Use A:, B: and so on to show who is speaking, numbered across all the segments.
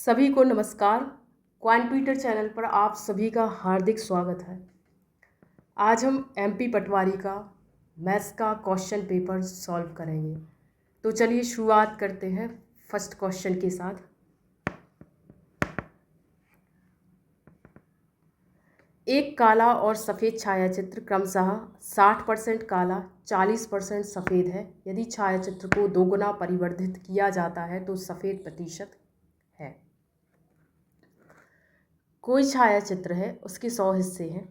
A: सभी को नमस्कार। क्वांटमीटर चैनल पर आप सभी का हार्दिक स्वागत है। आज हम एमपी पटवारी का मैथ्स का क्वेश्चन पेपर सॉल्व करेंगे। तो चलिए शुरुआत करते हैं फर्स्ट क्वेश्चन के साथ। एक काला और सफ़ेद छायाचित्र क्रमशः 60% काला 40% सफ़ेद है। यदि छायाचित्र को दोगुना परिवर्धित किया जाता है तो सफ़ेद प्रतिशत है। कोई छायाचित्र है, उसके 100 हिस्से हैं,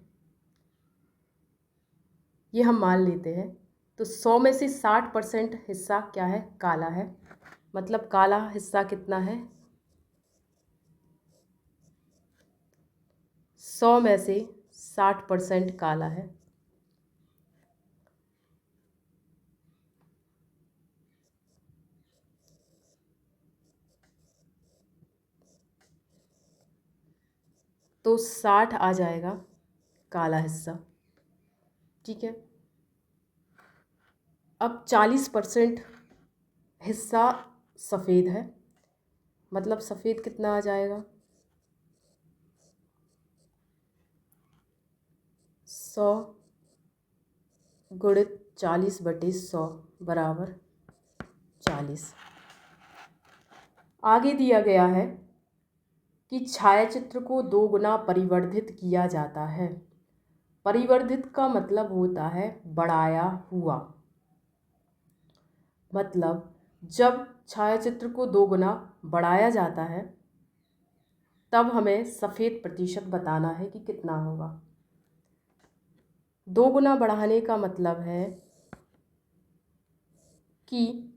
A: ये हम मान लेते हैं। तो 100 में से 60% हिस्सा क्या है? काला है। मतलब काला हिस्सा कितना है? 100 में से 60% काला है। तो 60 आ जाएगा काला हिस्सा। ठीक है। अब 40% हिस्सा सफ़ेद है। मतलब सफ़ेद कितना आ जाएगा? 100 गुणित 40/100 बराबर 40। आगे दिया गया है कि छायाचित्र को 2 गुना परिवर्धित किया जाता है। परिवर्धित का मतलब होता है बढ़ाया हुआ। मतलब जब छायाचित्र को 2 गुना बढ़ाया जाता है तब हमें सफ़ेद प्रतिशत बताना है कि कितना होगा। 2 गुना बढ़ाने का मतलब है कि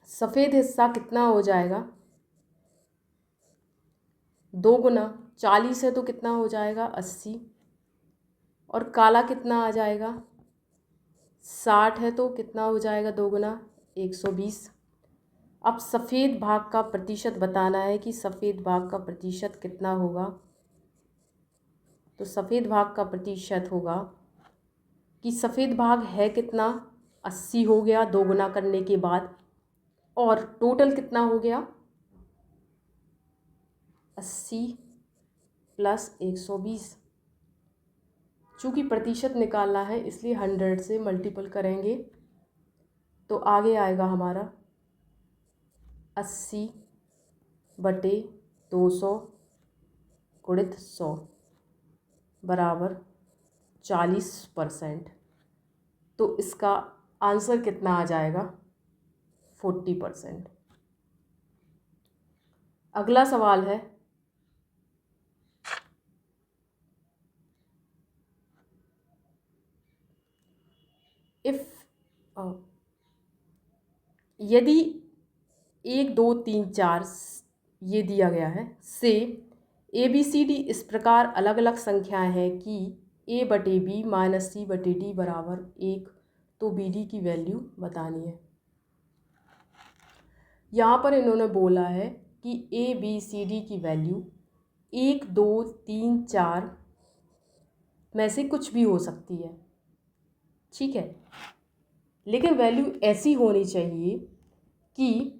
A: सफ़ेद हिस्सा कितना हो जाएगा? 2 गुना 40 है तो कितना हो जाएगा? 80। और काला कितना आ जाएगा? 60 है तो कितना हो जाएगा 2 गुना? 120। अब सफ़ेद भाग का प्रतिशत बताना है कि सफ़ेद भाग का प्रतिशत कितना होगा। तो सफ़ेद भाग का प्रतिशत होगा कि सफ़ेद भाग है कितना? 80 हो गया 2 गुना करने के बाद। और टोटल कितना हो गया? 80 प्लस 120। चूँकि प्रतिशत निकालना है इसलिए 100 से मल्टीपल करेंगे तो आगे आएगा हमारा 80/200 गुणित 100 बराबर 40%। तो इसका आंसर कितना आ जाएगा? 40%। अगला सवाल है यदि 1 2 3 4 ये दिया गया है से ABCD इस प्रकार अलग अलग संख्याएं हैं कि A/B माइनस C/D बराबर 1, तो BD की वैल्यू बतानी है। यहाँ पर इन्होंने बोला है कि ABCD की वैल्यू 1 2 3 4 में से कुछ भी हो सकती है। ठीक है, लेकिन वैल्यू ऐसी होनी चाहिए कि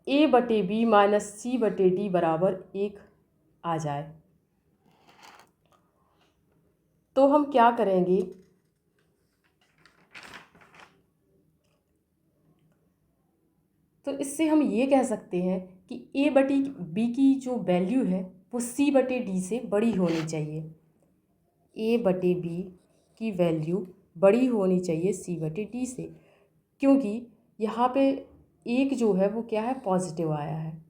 A: A/B माइनस C/D बराबर 1 आ जाए। तो हम क्या करेंगे? तो इससे हम ये कह सकते हैं कि A/B की जो वैल्यू है वो C/D से बड़ी होनी चाहिए। A/B की वैल्यू बड़ी होनी चाहिए C/D से, क्योंकि यहाँ पे एक जो है वो क्या है? पॉजिटिव आया है।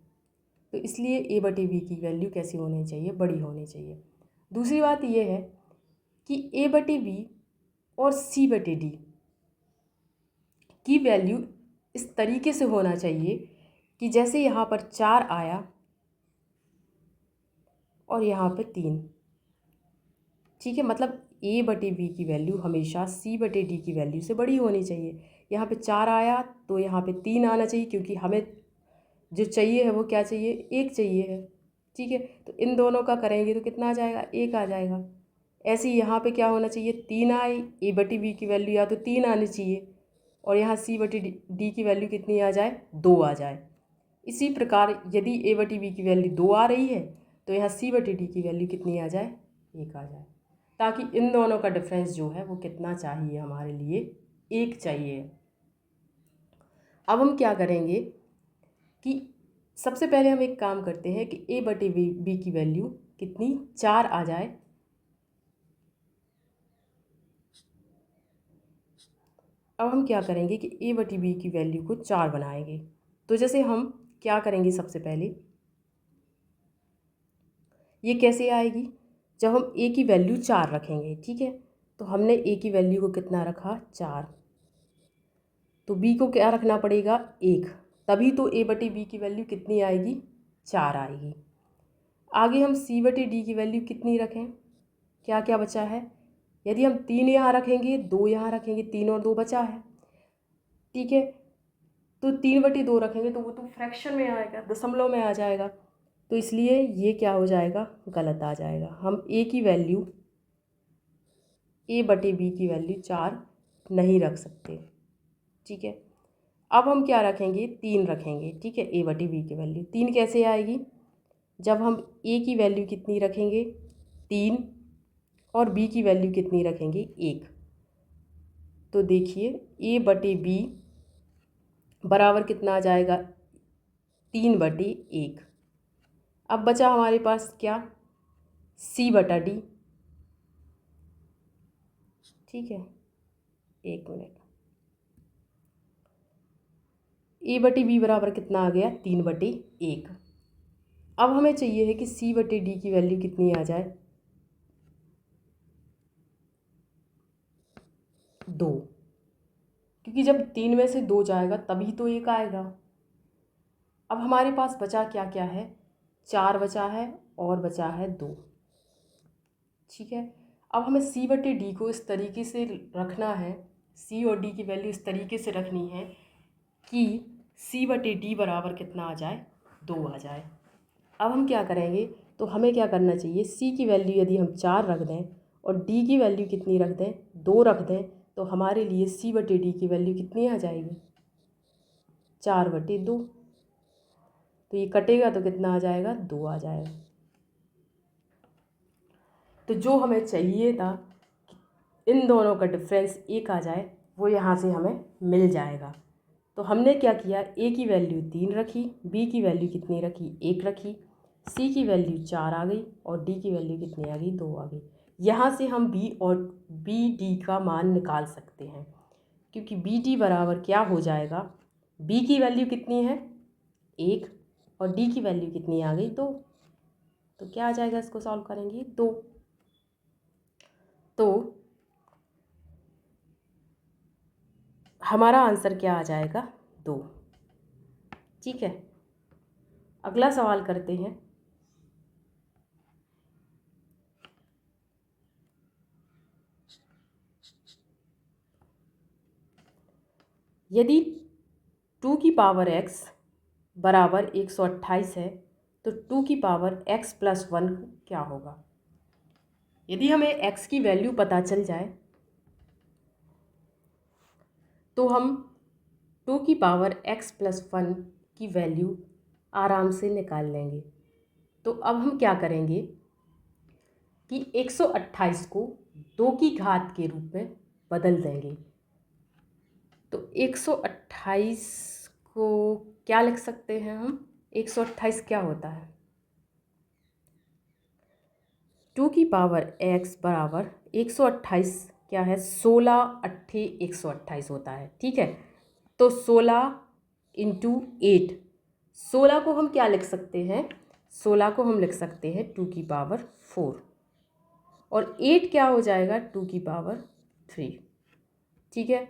A: तो इसलिए A/B की वैल्यू कैसी होनी चाहिए? बड़ी होनी चाहिए। दूसरी बात ये है कि A/B और C/D की वैल्यू इस तरीके से होना चाहिए कि जैसे यहाँ पर 4 आया और यहाँ पे 3। ठीक है, मतलब A/B की वैल्यू हमेशा C/D की वैल्यू से बड़ी होनी चाहिए। यहाँ पे 4 आया तो यहाँ पे 3 आना चाहिए, क्योंकि हमें जो चाहिए है वो क्या चाहिए? 1 चाहिए है। ठीक है, तो इन दोनों का करेंगे तो कितना आ जाएगा? 1 आ जाएगा। ऐसे ही यहाँ पे क्या होना चाहिए? 3 आए, A/B की वैल्यू या तो 3 आनी चाहिए और यहाँ C/D की वैल्यू कितनी आ जाए? 2 आ जाए। इसी प्रकार यदि ए बटी बी की वैल्यू 2 आ रही है तो यहाँ सी बटी डी की वैल्यू कितनी आ जाए, 1 आ जाए, ताकि इन दोनों का डिफरेंस जो है वो कितना चाहिए हमारे लिए, 1 चाहिए। अब हम क्या करेंगे कि सबसे पहले हम एक काम करते हैं कि ए बटी बी की वैल्यू कितनी, 4 आ जाए। अब हम क्या करेंगे कि ए बटी बी की वैल्यू को 4 बनाएंगे। तो जैसे हम क्या करेंगे, सबसे पहले ये कैसे आएगी, जब हम ए की वैल्यू 4 रखेंगे, ठीक है। तो हमने ए की वैल्यू को कितना रखा, 4, तो बी को क्या रखना पड़ेगा, 1, तभी तो ए बटी बी की वैल्यू कितनी आएगी, 4 आएगी। आगे हम सी बटी डी की वैल्यू कितनी रखें, क्या क्या बचा है, यदि हम 3 यहाँ रखेंगे, 2 यहाँ रखेंगे, 3 और 2 बचा है, ठीक है। तो 3/2 रखेंगे तो वो तो फ्रैक्शन में आएगा, दशमलव में आ जाएगा, तो इसलिए ये क्या हो जाएगा, गलत आ जाएगा। हम ए की वैल्यू, ए बटे बी की वैल्यू 4 नहीं रख सकते, ठीक है। अब हम क्या रखेंगे, 3 रखेंगे, ठीक है। ए बटे बी की वैल्यू 3 कैसे आएगी, जब हम ए की वैल्यू कितनी रखेंगे, 3, और बी की वैल्यू कितनी रखेंगे, 1। तो देखिए ए बटे बी बराबर कितना आ जाएगा, 3/1। अब बचा हमारे पास क्या, सी बटा डी, ठीक है। 1 मिनट, ए बटे बी बराबर कितना आ गया, 3/1। अब हमें चाहिए है कि सी बटे डी की वैल्यू कितनी आ जाए, 2, क्योंकि जब 3 में से 2 जाएगा तभी तो 1 आएगा। अब हमारे पास बचा क्या क्या है, 4 बचा है और बचा है 2, ठीक है। अब हमें सी बटे डी को इस तरीके से रखना है, सी और डी की वैल्यू इस तरीके से रखनी है कि सी बटे डी बराबर कितना आ जाए, 2 आ जाए। अब हम क्या करेंगे, तो हमें क्या करना चाहिए, सी की वैल्यू यदि हम 4 रख दें और डी की वैल्यू कितनी रख दें, 2 रख दें, तो हमारे लिए सी बटे डी की वैल्यू कितनी आ जाएगी, 4/2। तो ये कटेगा तो कितना आ जाएगा, 2 आ जाएगा। तो जो हमें चाहिए था कि इन दोनों का डिफरेंस 1 आ जाए, वो यहाँ से हमें मिल जाएगा। तो हमने क्या किया, ए की वैल्यू 3 रखी, बी की वैल्यू कितनी रखी, 1 रखी, सी की वैल्यू 4 आ गई और डी की वैल्यू कितनी आ गई, 2 आ गई। यहाँ से हम बी और बी डी का मान निकाल सकते हैं, क्योंकि बी डी बराबर क्या हो जाएगा, बी की वैल्यू कितनी है, 1, और डी की वैल्यू कितनी आ गई, 2। तो क्या आ जाएगा, इसको सॉल्व करेंगे, 2। तो हमारा आंसर क्या आ जाएगा, 2, ठीक है। अगला सवाल करते हैं। यदि 2 की पावर x बराबर 128 है तो 2 की पावर x + 1 क्या होगा। यदि हमें x की वैल्यू पता चल जाए तो हम 2 की पावर x + 1 की वैल्यू आराम से निकाल लेंगे। तो अब हम क्या करेंगे कि 128 को 2 की घात के रूप में बदल देंगे। तो 128 को क्या लिख सकते हैं हम, 128 क्या होता है, 2 की पावर x बराबर 128 क्या है, 16 अट्ठे 128 होता है, ठीक है। तो 16 × 8, 16 को हम क्या लिख सकते हैं, 16 को हम लिख सकते हैं 2 की पावर 4, और 8 क्या हो जाएगा, 2 की पावर 3, ठीक है।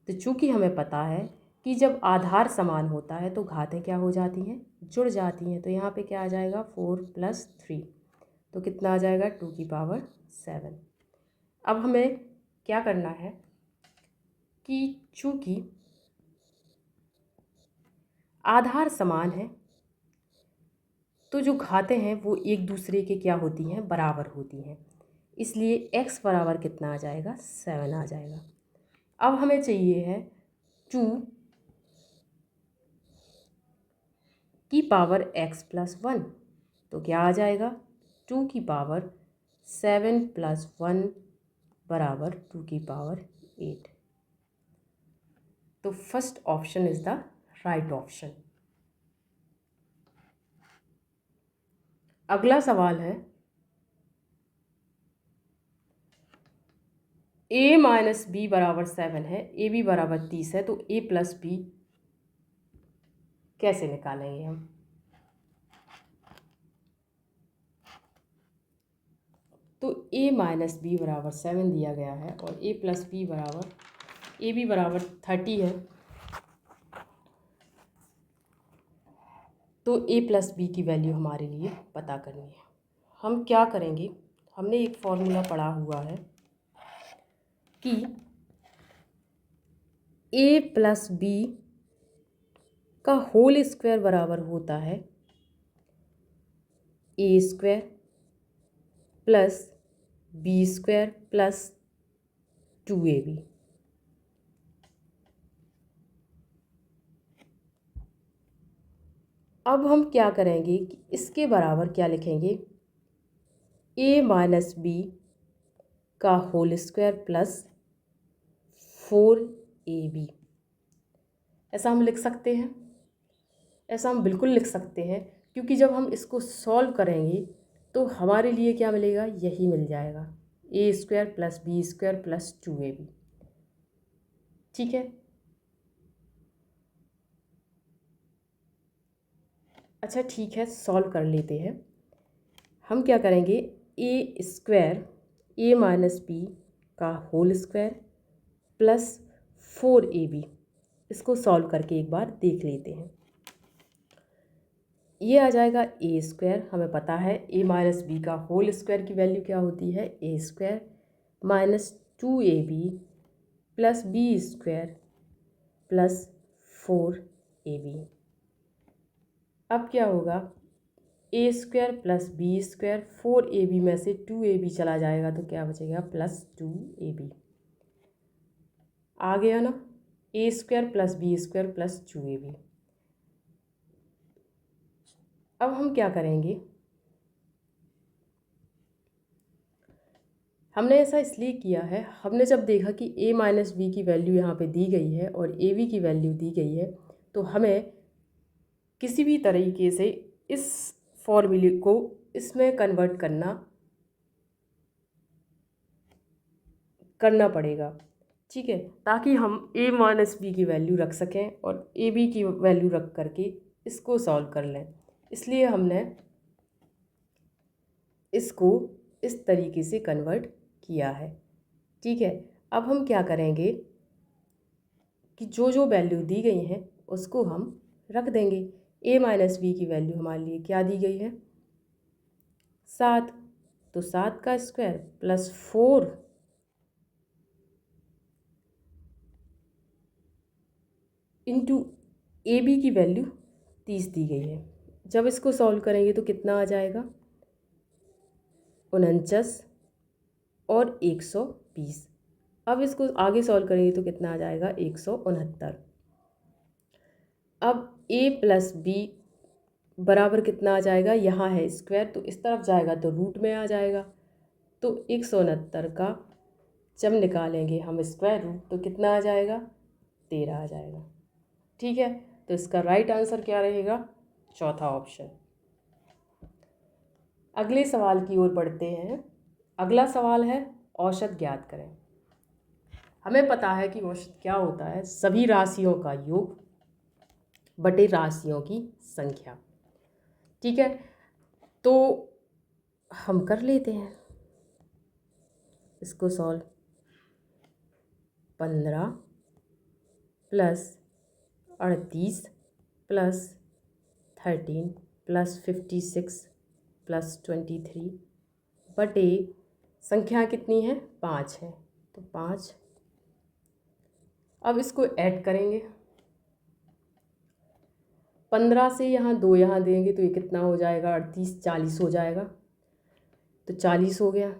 A: तो चूँकि हमें पता है कि जब आधार समान होता है तो घातें क्या हो जाती हैं, जुड़ जाती हैं। तो यहाँ पे क्या आ जाएगा, 4 + 3, तो कितना आ जाएगा, 2 की पावर 7। अब हमें क्या करना है कि चूँकि आधार समान है तो जो घातें हैं वो एक दूसरे के क्या होती हैं, बराबर होती हैं, इसलिए x बराबर कितना आ जाएगा, 7 आ जाएगा। अब हमें चाहिए है 2 की पावर x प्लस 1, तो क्या आ जाएगा 2 की पावर 7 प्लस 1 बराबर 2 की पावर 8। तो first option is the right option. अगला सवाल है a माइनस बी बराबर 7 है, ए बी बराबर 30 है, तो a प्लस बी कैसे निकालेंगे हम। तो a माइनस बी बराबर 7 दिया गया है और a प्लस बी बराबर ए बी बराबर 30 है, तो a प्लस बी की वैल्यू हमारे लिए पता करनी है। हम क्या करेंगे, हमने एक फॉर्मूला पढ़ा हुआ है कि a प्लस बी का होल स्क्वायर बराबर होता है a square plus B square plus 2ab। अब हम क्या करेंगे कि इसके बराबर क्या लिखेंगे, a माइनस बी का होल स्क्वायर प्लस 4ab। ऐसा हम लिख सकते हैं, ऐसा हम बिल्कुल लिख सकते हैं, क्योंकि जब हम इसको सॉल्व करेंगे तो हमारे लिए क्या मिलेगा, यही मिल जाएगा a square plus B square plus 2ab। ठीक है, अच्छा ठीक है, सॉल्व कर लेते हैं। हम क्या करेंगे, a square a minus B का होल स्क्वायर प्लस 4ab, इसको सॉल्व करके एक बार देख लेते हैं। ये आ जाएगा a स्क्वायर, हमें पता है a माइनस बी का होल स्क्वायर की वैल्यू क्या होती है, a square minus 2ab plus B square plus 4ab। अब क्या होगा, a square plus B square, 4ab में से 2ab चला जाएगा तो क्या बचेगा, प्लस 2ab। आ गया ना, a square plus B square plus 2ab। अब हम क्या करेंगे, हमने ऐसा इसलिए किया है, हमने जब देखा कि a माइनस बी की वैल्यू यहाँ पे दी गई है और ए बी की वैल्यू दी गई है, तो हमें किसी भी तरीके से इस फॉर्मूले को इसमें कन्वर्ट करना पड़ेगा। ठीक है, ताकि हम a माइनस बी की वैल्यू रख सकें और ए बी की वैल्यू रख करके इसको सॉल्व कर लें। इसलिए हमने इसको इस तरीके से कन्वर्ट किया है। ठीक है, अब हम क्या करेंगे कि जो जो वैल्यू दी गई हैं उसको हम रख देंगे। a माइनस बी की वैल्यू हमारे लिए क्या दी गई है, 7, तो 7 का square plus 4 into A B की वैल्यू 30 दी गई है। जब इसको सॉल्व करेंगे तो कितना आ जाएगा, 49 और 120। अब इसको आगे सॉल्व करेंगे तो कितना आ जाएगा, 169। अब a प्लस बी बराबर कितना आ जाएगा, यहाँ है स्क्वायर तो इस तरफ जाएगा तो रूट में आ जाएगा, तो 169 का जब निकालेंगे हम स्क्वायर रूट तो कितना आ जाएगा, 13 आ जाएगा। ठीक है, तो इसका राइट आंसर क्या रहेगा, चौथा ऑप्शन। अगले सवाल की ओर बढ़ते हैं। अगला सवाल है औसत ज्ञात करें। हमें पता है कि औसत क्या होता है, सभी राशियों का योग बटे राशियों की संख्या। ठीक है, तो हम कर लेते हैं इसको solve. 15 plus 38 plus 13 plus 56 plus 23 बटे संख्या कितनी है, 5 है, तो 5। अब इसको ऐड करेंगे, 15 से यहाँ 2 यहाँ देंगे तो ये कितना हो जाएगा, 38, 40 हो जाएगा, तो 40 हो गया।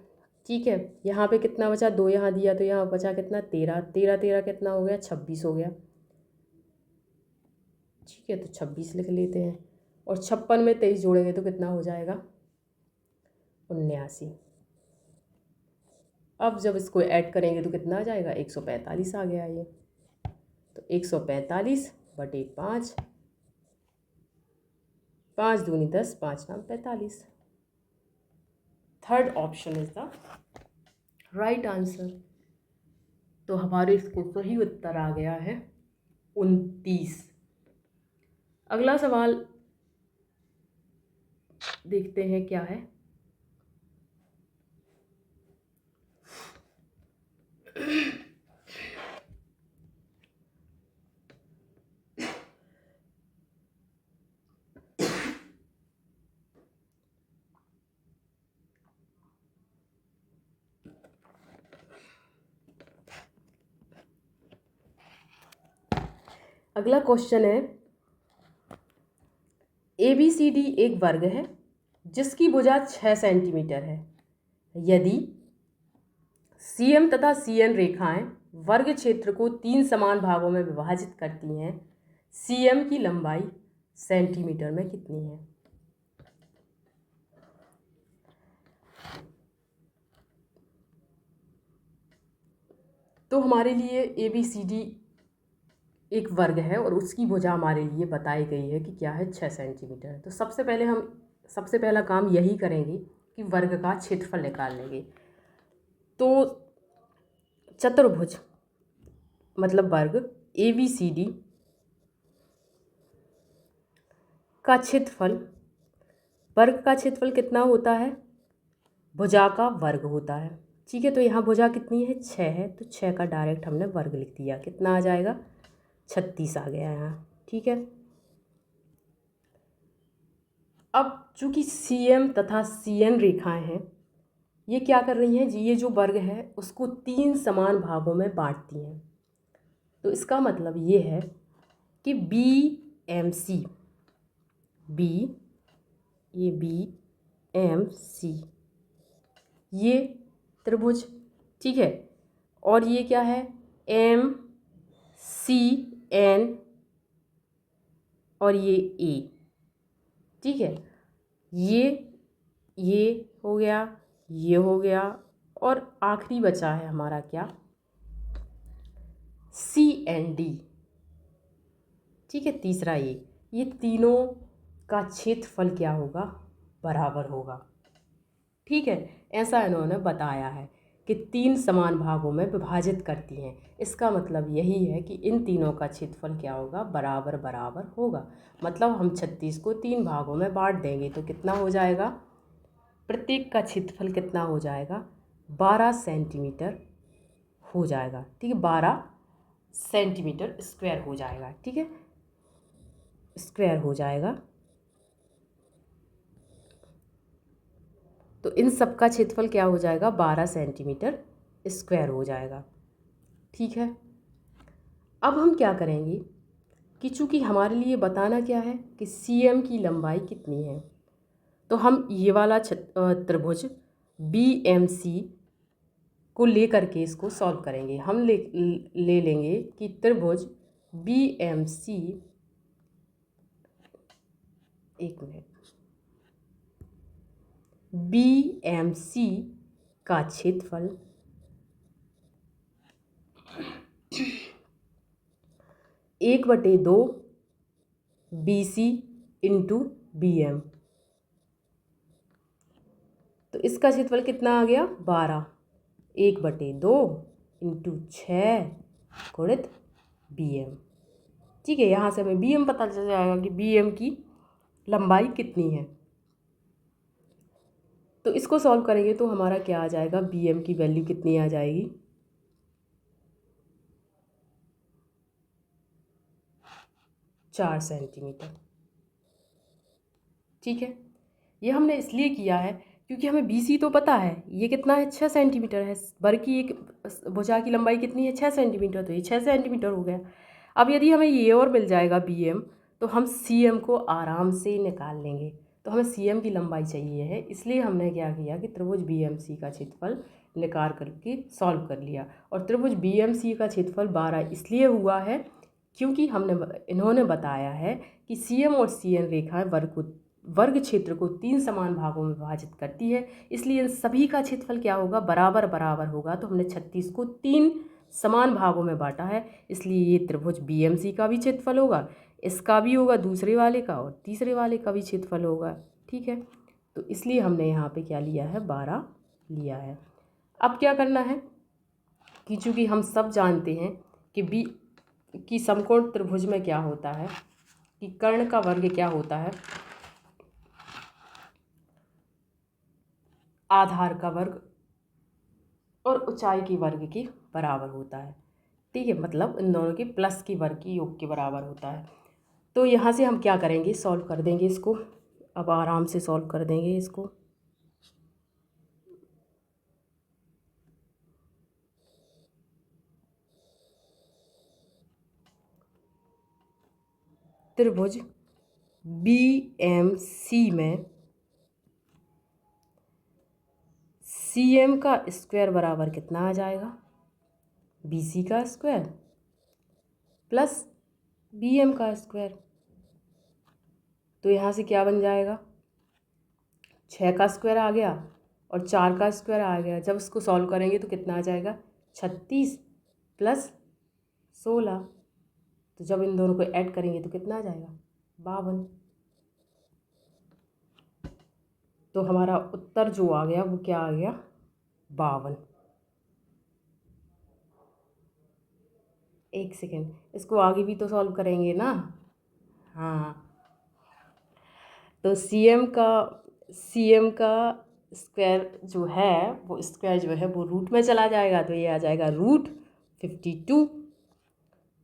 A: ठीक है, यहाँ पे कितना बचा, 2 यहाँ दिया तो यहाँ बचा कितना, 13, 13 13 कितना हो गया, 26 हो गया। ठीक है, तो 26 लिख लेते हैं। और 56 में 23 जोड़ेंगे तो कितना हो जाएगा 79। अब जब इसको ऐड करेंगे तो कितना आ जाएगा 145 आ गया ये। तो 145 बटे 5, 5 दूनी 10, 5 नाम 45। Third option is the right answer. तो हमारे इसको सही उत्तर आ गया है 29। अगला सवाल देखते हैं क्या है। अगला क्वेश्चन है ABCD एक वर्ग है जिसकी भुजा 6 सेंटीमीटर है। यदि CM तथा CN रेखाएं वर्ग क्षेत्र को 3 समान भागों में विभाजित करती हैं, CM की लंबाई सेंटीमीटर में कितनी है? तो हमारे लिए ABCD एक वर्ग है और उसकी भुजा हमारे लिए बताई गई है कि क्या है 6 सेंटीमीटर। तो सबसे पहला काम यही करेंगे कि वर्ग का क्षेत्रफल निकाल लेंगे। तो चतुर्भुज मतलब वर्ग ABCD का क्षेत्रफल, वर्ग का क्षेत्रफल कितना होता है? भुजा का वर्ग होता है। ठीक है, तो यहाँ भुजा कितनी है 6 है, तो 6 का डायरेक्ट हमने वर्ग लिख दिया। कितना आ जाएगा 36 आ गया यहाँ। ठीक है, अब चूंकि CM तथा CN रेखाएं हैं, ये क्या कर रही हैं जी, ये जो वर्ग है उसको 3 समान भागों में बांटती हैं। तो इसका मतलब ये है कि BMC, ये BMC ये त्रिभुज, ठीक है, और ये क्या है MCN और ये A, ठीक है, ये हो गया, ये हो गया, और आखिरी बचा है हमारा क्या CND, ठीक है, तीसरा ये तीनों का क्षेत्रफल क्या होगा बराबर होगा। ठीक है, ऐसा इन्होंने बताया है कि 3 समान भागों में विभाजित करती हैं। इसका मतलब यही है कि इन तीनों का क्षेत्रफल क्या होगा बराबर बराबर होगा। मतलब हम 36 को 3 भागों में बांट देंगे तो कितना हो जाएगा, प्रत्येक का क्षेत्रफल कितना हो जाएगा 12 सेंटीमीटर हो जाएगा। ठीक है, 12 सेंटीमीटर स्क्वायर हो जाएगा। ठीक है, स्क्वायर हो जाएगा। तो इन सब का क्षेत्रफल क्या हो जाएगा 12 सेंटीमीटर स्क्वायर हो जाएगा। ठीक है, अब हम क्या करेंगे कि चूँकि हमारे लिए बताना क्या है कि CM की लंबाई कितनी है, तो हम ये वाला त्रिभुज BMC को ले करके इसको सॉल्व करेंगे। हम ले लेंगे कि त्रिभुज BMC, एक मिनट, BMC का क्षेत्रफल 1/2 BC इंटू BM, तो इसका क्षेत्रफल कितना आ गया 12, 1/2 इंटू 6 गुणित BM। ठीक है, यहाँ से हमें BM पता चल जाएगा कि BM की लंबाई कितनी है। तो इसको सॉल्व करेंगे तो हमारा क्या आ जाएगा, BM की वैल्यू कितनी आ जाएगी 4 सेंटीमीटर। ठीक है, ये हमने इसलिए किया है क्योंकि हमें BC तो पता है, ये कितना है 6 सेंटीमीटर है। वर्ग की एक भुजा की लंबाई कितनी है 6 सेंटीमीटर, तो ये 6 सेंटीमीटर हो गया। अब यदि हमें ये और मिल जाएगा BM, तो हम CM को आराम से निकाल लेंगे। तो हमें CM की लंबाई चाहिए है, इसलिए हमने क्या किया कि त्रिभुज BMC का क्षेत्रफल निकाल करके सॉल्व कर लिया। और त्रिभुज BMC का क्षेत्रफल 12 इसलिए हुआ है क्योंकि इन्होंने बताया है कि CM और CN रेखाएं वर्ग क्षेत्र को 3 समान भागों में विभाजित करती है, इसलिए इन सभी का क्षेत्रफल क्या होगा, बराबर बराबर होगा। तो हमने 36 को 3 समान भागों में बांटा है, इसलिए ये त्रिभुज BMC का भी क्षेत्रफल होगा, इसका भी होगा, दूसरे वाले का और तीसरे वाले का भी क्षेत्रफल होगा। ठीक है, तो इसलिए हमने यहाँ पे क्या लिया है, 12 लिया है। अब क्या करना है कि चूँकि हम सब जानते हैं कि समकोण त्रिभुज में क्या होता है, कि कर्ण का वर्ग क्या होता है, आधार का वर्ग और ऊंचाई की वर्ग के बराबर होता है। ठीक है, मतलब इन दोनों के प्लस की वर्ग की योग के बराबर होता है। तो यहाँ से हम क्या करेंगे, सॉल्व कर देंगे इसको। अब आराम से सॉल्व कर देंगे इसको। त्रिभुज BMC में CM का स्क्वायर बराबर कितना आ जाएगा, BC का स्क्वायर प्लस BM का स्क्वायर। तो यहाँ से क्या बन जाएगा, 6 का स्क्वायर आ गया और 4 का स्क्वायर आ गया। जब इसको सॉल्व करेंगे तो कितना आ जाएगा, 36 प्लस 16। तो जब इन दोनों को ऐड करेंगे तो कितना आ जाएगा, 52। तो हमारा उत्तर जो आ गया वो क्या आ गया, 52। एक सेकेंड, इसको आगे भी तो सॉल्व करेंगे ना। हाँ, तो CM का स्क्वायर जो है वो रूट में चला जाएगा, तो ये आ जाएगा √52।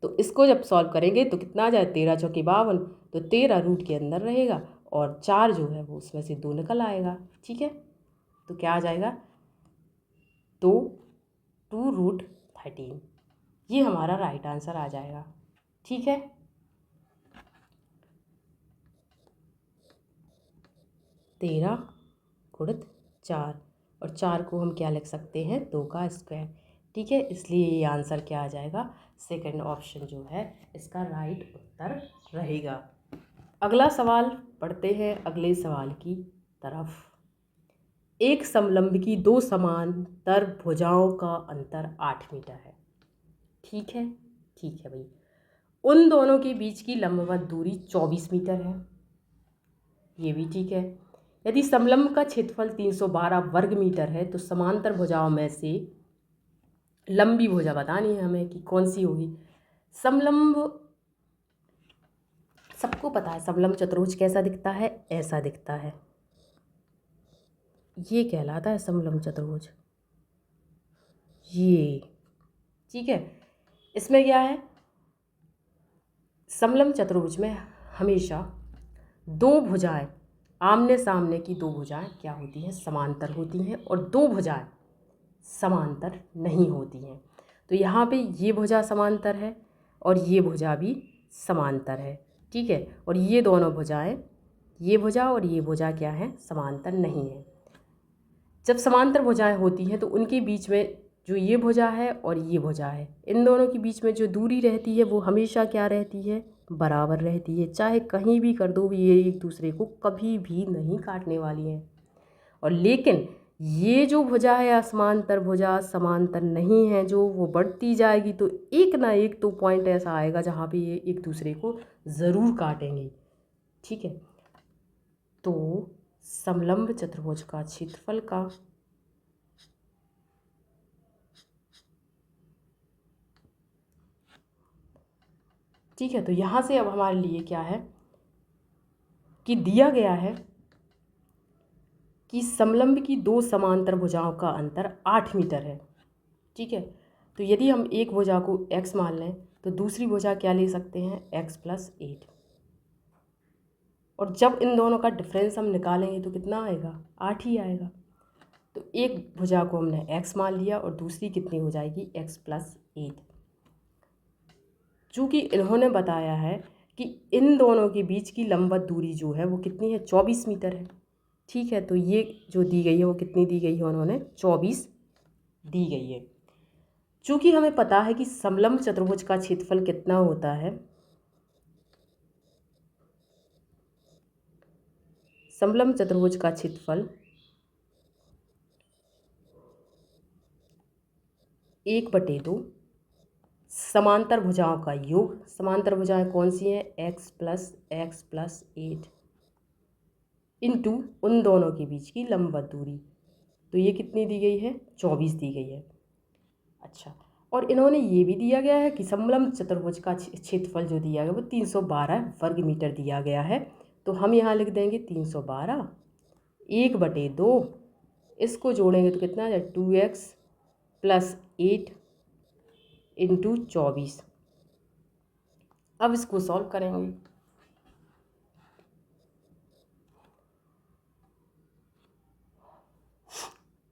A: तो इसको जब सॉल्व करेंगे तो कितना आ जाए, 13 चौके 52। तो 13 रूट के अंदर रहेगा और 4 जो है वो उसमें से 2 निकल आएगा। ठीक है, तो क्या आ जाएगा, तो 2√13, ये हमारा राइट आंसर आ जाएगा। ठीक है, तेरह गुणित 4 और 4 को हम क्या लिख सकते हैं, 2 का स्क्वायर। ठीक है, इसलिए ये आंसर क्या आ जाएगा, सेकंड ऑप्शन जो है इसका राइट उत्तर रहेगा। अगला सवाल पढ़ते हैं, अगले सवाल की तरफ। एक समलंब की 2 समांतर भुजाओं का अंतर 8 मीटर है। ठीक है, ठीक है भाई। उन दोनों के बीच की लंबवत दूरी 24 मीटर है, ये भी ठीक है। यदि समलंब का क्षेत्रफल 312 वर्ग मीटर है तो समांतर भुजाओं में से लंबी भुजा बतानी है हमें कि कौन सी होगी। समलंब सबको पता है, समलंब चतुर्भुज कैसा दिखता है, ऐसा दिखता है, ये कहलाता है समलंब चतुर्भुज, ये। ठीक है, इसमें क्या है, समलंब चतुर्भुज में हमेशा 2 भुजाएं, आमने सामने की 2 भुजाएं क्या होती हैं, समांतर होती हैं, और 2 भुजाएं समांतर नहीं होती हैं। तो यहाँ पे ये भुजा समांतर है और ये भुजा भी समांतर है। ठीक है, और ये दोनों भुजाएं, ये भुजा और ये भुजा क्या है, समांतर नहीं है। जब समांतर भुजाएं होती हैं तो उनके बीच में जो ये भुजा है और ये भुजा है, इन दोनों के बीच में जो दूरी रहती है वो हमेशा क्या रहती है, बराबर रहती है। चाहे कहीं भी कर दो, ये एक दूसरे को कभी भी नहीं काटने वाली हैं। और लेकिन ये जो भुजा है असमांतर भुजा, समांतर नहीं है, जो वो बढ़ती जाएगी तो एक ना एक तो पॉइंट ऐसा आएगा जहाँ पे ये एक दूसरे को ज़रूर काटेंगे। ठीक है, तो समलंब चतुर्भुज का क्षेत्रफल का ठीक है, तो यहाँ से अब हमारे लिए क्या है कि दिया गया है कि समलंब की 2 समांतर भुजाओं का अंतर 8 मीटर है। ठीक है, तो यदि हम एक भुजा को x मान लें तो दूसरी भुजा क्या ले सकते हैं, x + 8। और जब इन दोनों का डिफरेंस हम निकालेंगे तो कितना आएगा, 8 ही आएगा। तो एक भुजा को हमने x मान लिया और दूसरी कितनी हो जाएगी, x + 8। चूँकि इन्होंने बताया है कि इन दोनों के बीच की लंबवत दूरी जो है वो कितनी है, 24 मीटर है। ठीक है, तो ये जो दी गई है वो कितनी दी गई है, उन्होंने 24 दी गई है। चूँकि हमें पता है कि समलंब चतुर्भुज का क्षेत्रफल कितना होता है, समलंब चतुर्भुज का क्षेत्रफल 1/2 समांतर भुजाओं का योग। समांतर भुजाएं कौन सी हैं? x+x+8 इंटू उन दोनों के बीच की लंबवत दूरी। तो ये कितनी दी गई है? 24 दी गई है। अच्छा, और इन्होंने ये भी दिया गया है कि समलंब चतुर्भुज का क्षेत्रफल जो दिया गया वो 312 वर्ग मीटर दिया गया है। तो हम यहाँ लिख देंगे 312 1/2, इसको जोड़ेंगे तो कितना है? 2x+8 into 24। अब इसको सॉल्व करेंगे।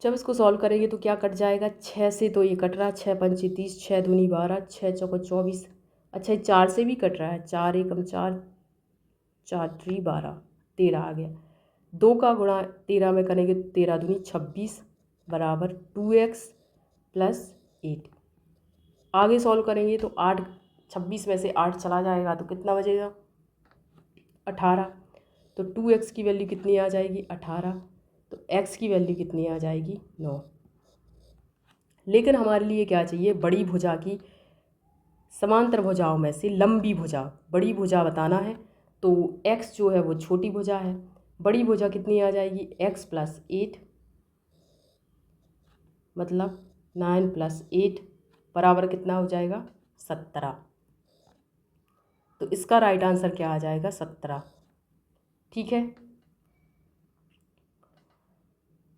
A: जब इसको सॉल्व करेंगे तो क्या कट जाएगा? 6 से तो ये कट रहा है, 6×5 = 30, 6 दूनी 12, 6×4 = 24। अच्छा, ये 4 से भी कट रहा है, 4 एकम 4, 4 3 12, 13 आ गया। 2 का गुणा 13 में करेंगे तो 13 दूनी 26 बराबर 2x+8। आगे सॉल्व करेंगे तो 8, 26 में से 8 चला जाएगा तो कितना बचेगा? 18। तो 2x की वैल्यू कितनी आ जाएगी? 18। तो x की वैल्यू कितनी आ जाएगी? 9। लेकिन हमारे लिए क्या चाहिए? बड़ी भुजा की समांतर भुजाओं में से लंबी भुजा, बड़ी भुजा बताना है। तो x जो है वो छोटी भुजा है, बड़ी भुजा कितनी आ जाएगी? x+8 मतलब 9+8 बराबर कितना हो जाएगा? 17। तो इसका राइट आंसर क्या आ जाएगा? 17। ठीक है,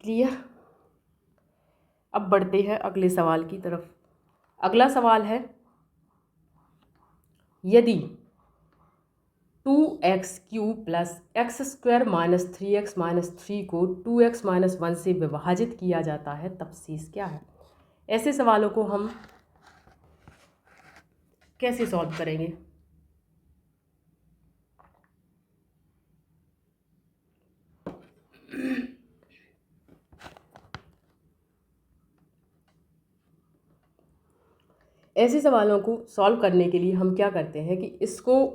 A: क्लियर। अब बढ़ते हैं अगले सवाल की तरफ। अगला सवाल है, यदि 2x³ + x² - 3x - 3 को 2x - 1 से विभाजित किया जाता है तब शेष क्या है? ऐसे सवालों को हम कैसे सॉल्व करेंगे? ऐसे सवालों को सॉल्व करने के लिए हम क्या करते हैं कि इसको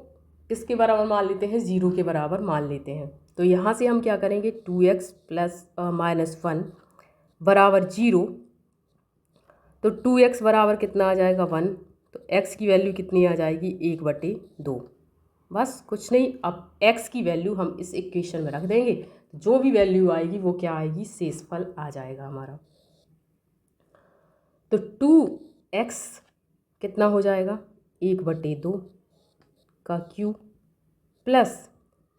A: किसके बराबर मान लेते हैं? 0 के बराबर मान लेते हैं। तो यहाँ से हम क्या करेंगे? 2x - 1 बराबर 0। तो 2x बराबर कितना आ जाएगा? 1। तो x की वैल्यू कितनी आ जाएगी? 1/2। बस कुछ नहीं। अब x की वैल्यू हम इस इक्वेशन में रख देंगे, जो भी वैल्यू आएगी वो क्या आएगी? शेषफल आ जाएगा हमारा। तो 2x कितना हो जाएगा? 1/2 का क्यूब प्लस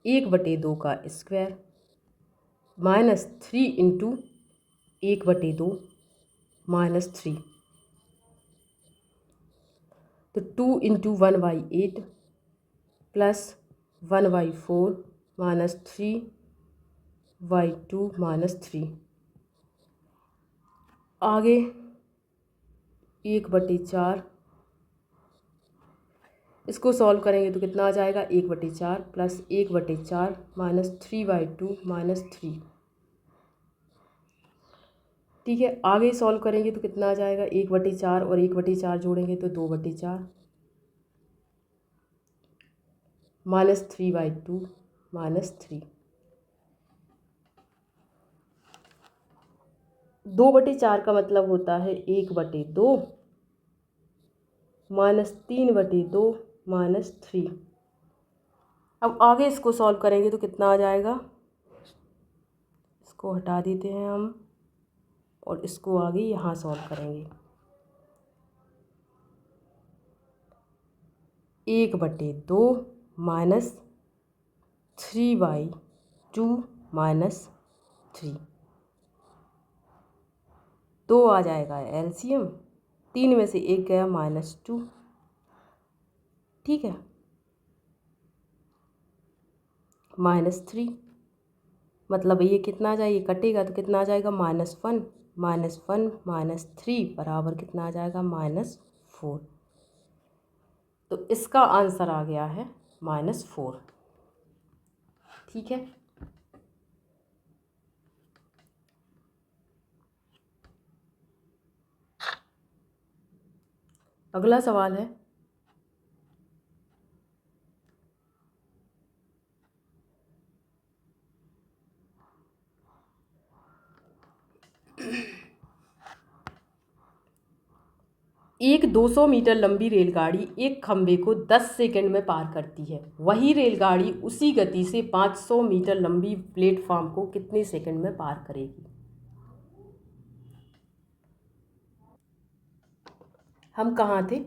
A: 1/2 का स्क्वायर माइनस 3 इंटू 1/2 माइनस 3। तो 2 इंटू 1/8 प्लस 1/4 माइनस 3/2 माइनस 3। आगे 1/4, इसको सॉल्व करेंगे तो कितना आ जाएगा? 1/4 प्लस 1/4 माइनस 3/2 माइनस 3। ठीक है, आगे सॉल्व करेंगे तो कितना आ जाएगा? 1/4 और 1/4 जोड़ेंगे तो 2/4 माइनस 3/2 माइनस 3। 2/4 का मतलब होता है 1/2 माइनस 3/2 माइनस 3। अब आगे इसको सॉल्व करेंगे तो कितना आ जाएगा? इसको हटा देते हैं हम और इसको आगे यहाँ सॉल्व करेंगे। 1/2 माइनस 3/2 माइनस 3। 2 आ जाएगा एलसीएम, 3 में से 1 गया -2। ठीक है, -3 मतलब ये कितना आ जाएगा? ये कटेगा तो कितना आ जाएगा? -1 -1 -3 बराबर कितना आ जाएगा? -4। तो इसका आंसर आ गया है -4। ठीक है, अगला सवाल है, एक 200 मीटर लंबी रेलगाड़ी एक खंभे को 10 सेकंड में पार करती है। वही रेलगाड़ी उसी गति से 500 मीटर लंबी प्लेटफॉर्म को कितने सेकंड में पार करेगी? हम कहाँ थे?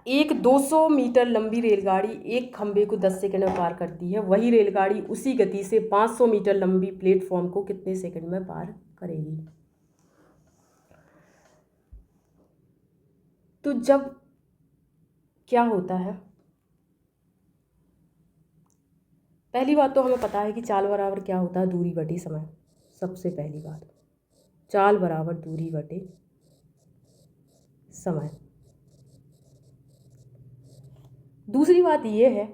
A: एक 200 मीटर लंबी रेलगाड़ी एक खंभे को 10 सेकंड में पार करती है। वही रेलगाड़ी उसी गति से 500 मीटर लंबी प्लेटफॉर्म को कितने सेकंड में पार करेगी? तो जब क्या होता है, पहली बात तो हमें पता है कि चाल बराबर क्या होता है, दूरी बटे समय। सबसे पहली बात, चाल बराबर दूरी बटे समय। दूसरी बात यह है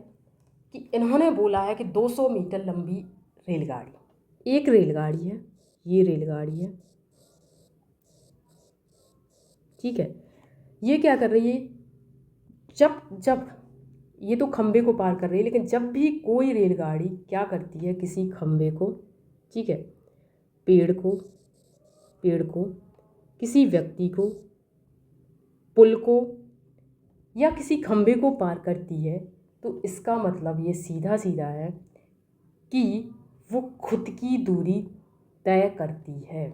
A: कि इन्होंने बोला है कि 200 मीटर लंबी रेलगाड़ी, एक रेलगाड़ी है, ये रेलगाड़ी है, ठीक है। ये क्या कर रही है, जब जब ये तो खंबे को पार कर रही है, लेकिन जब भी कोई रेलगाड़ी क्या करती है, किसी खंबे को, ठीक है, पेड़ को, किसी व्यक्ति को, पुल को या किसी खंबे को पार करती है, तो इसका मतलब ये सीधा सीधा है कि वो खुद की दूरी तय करती है,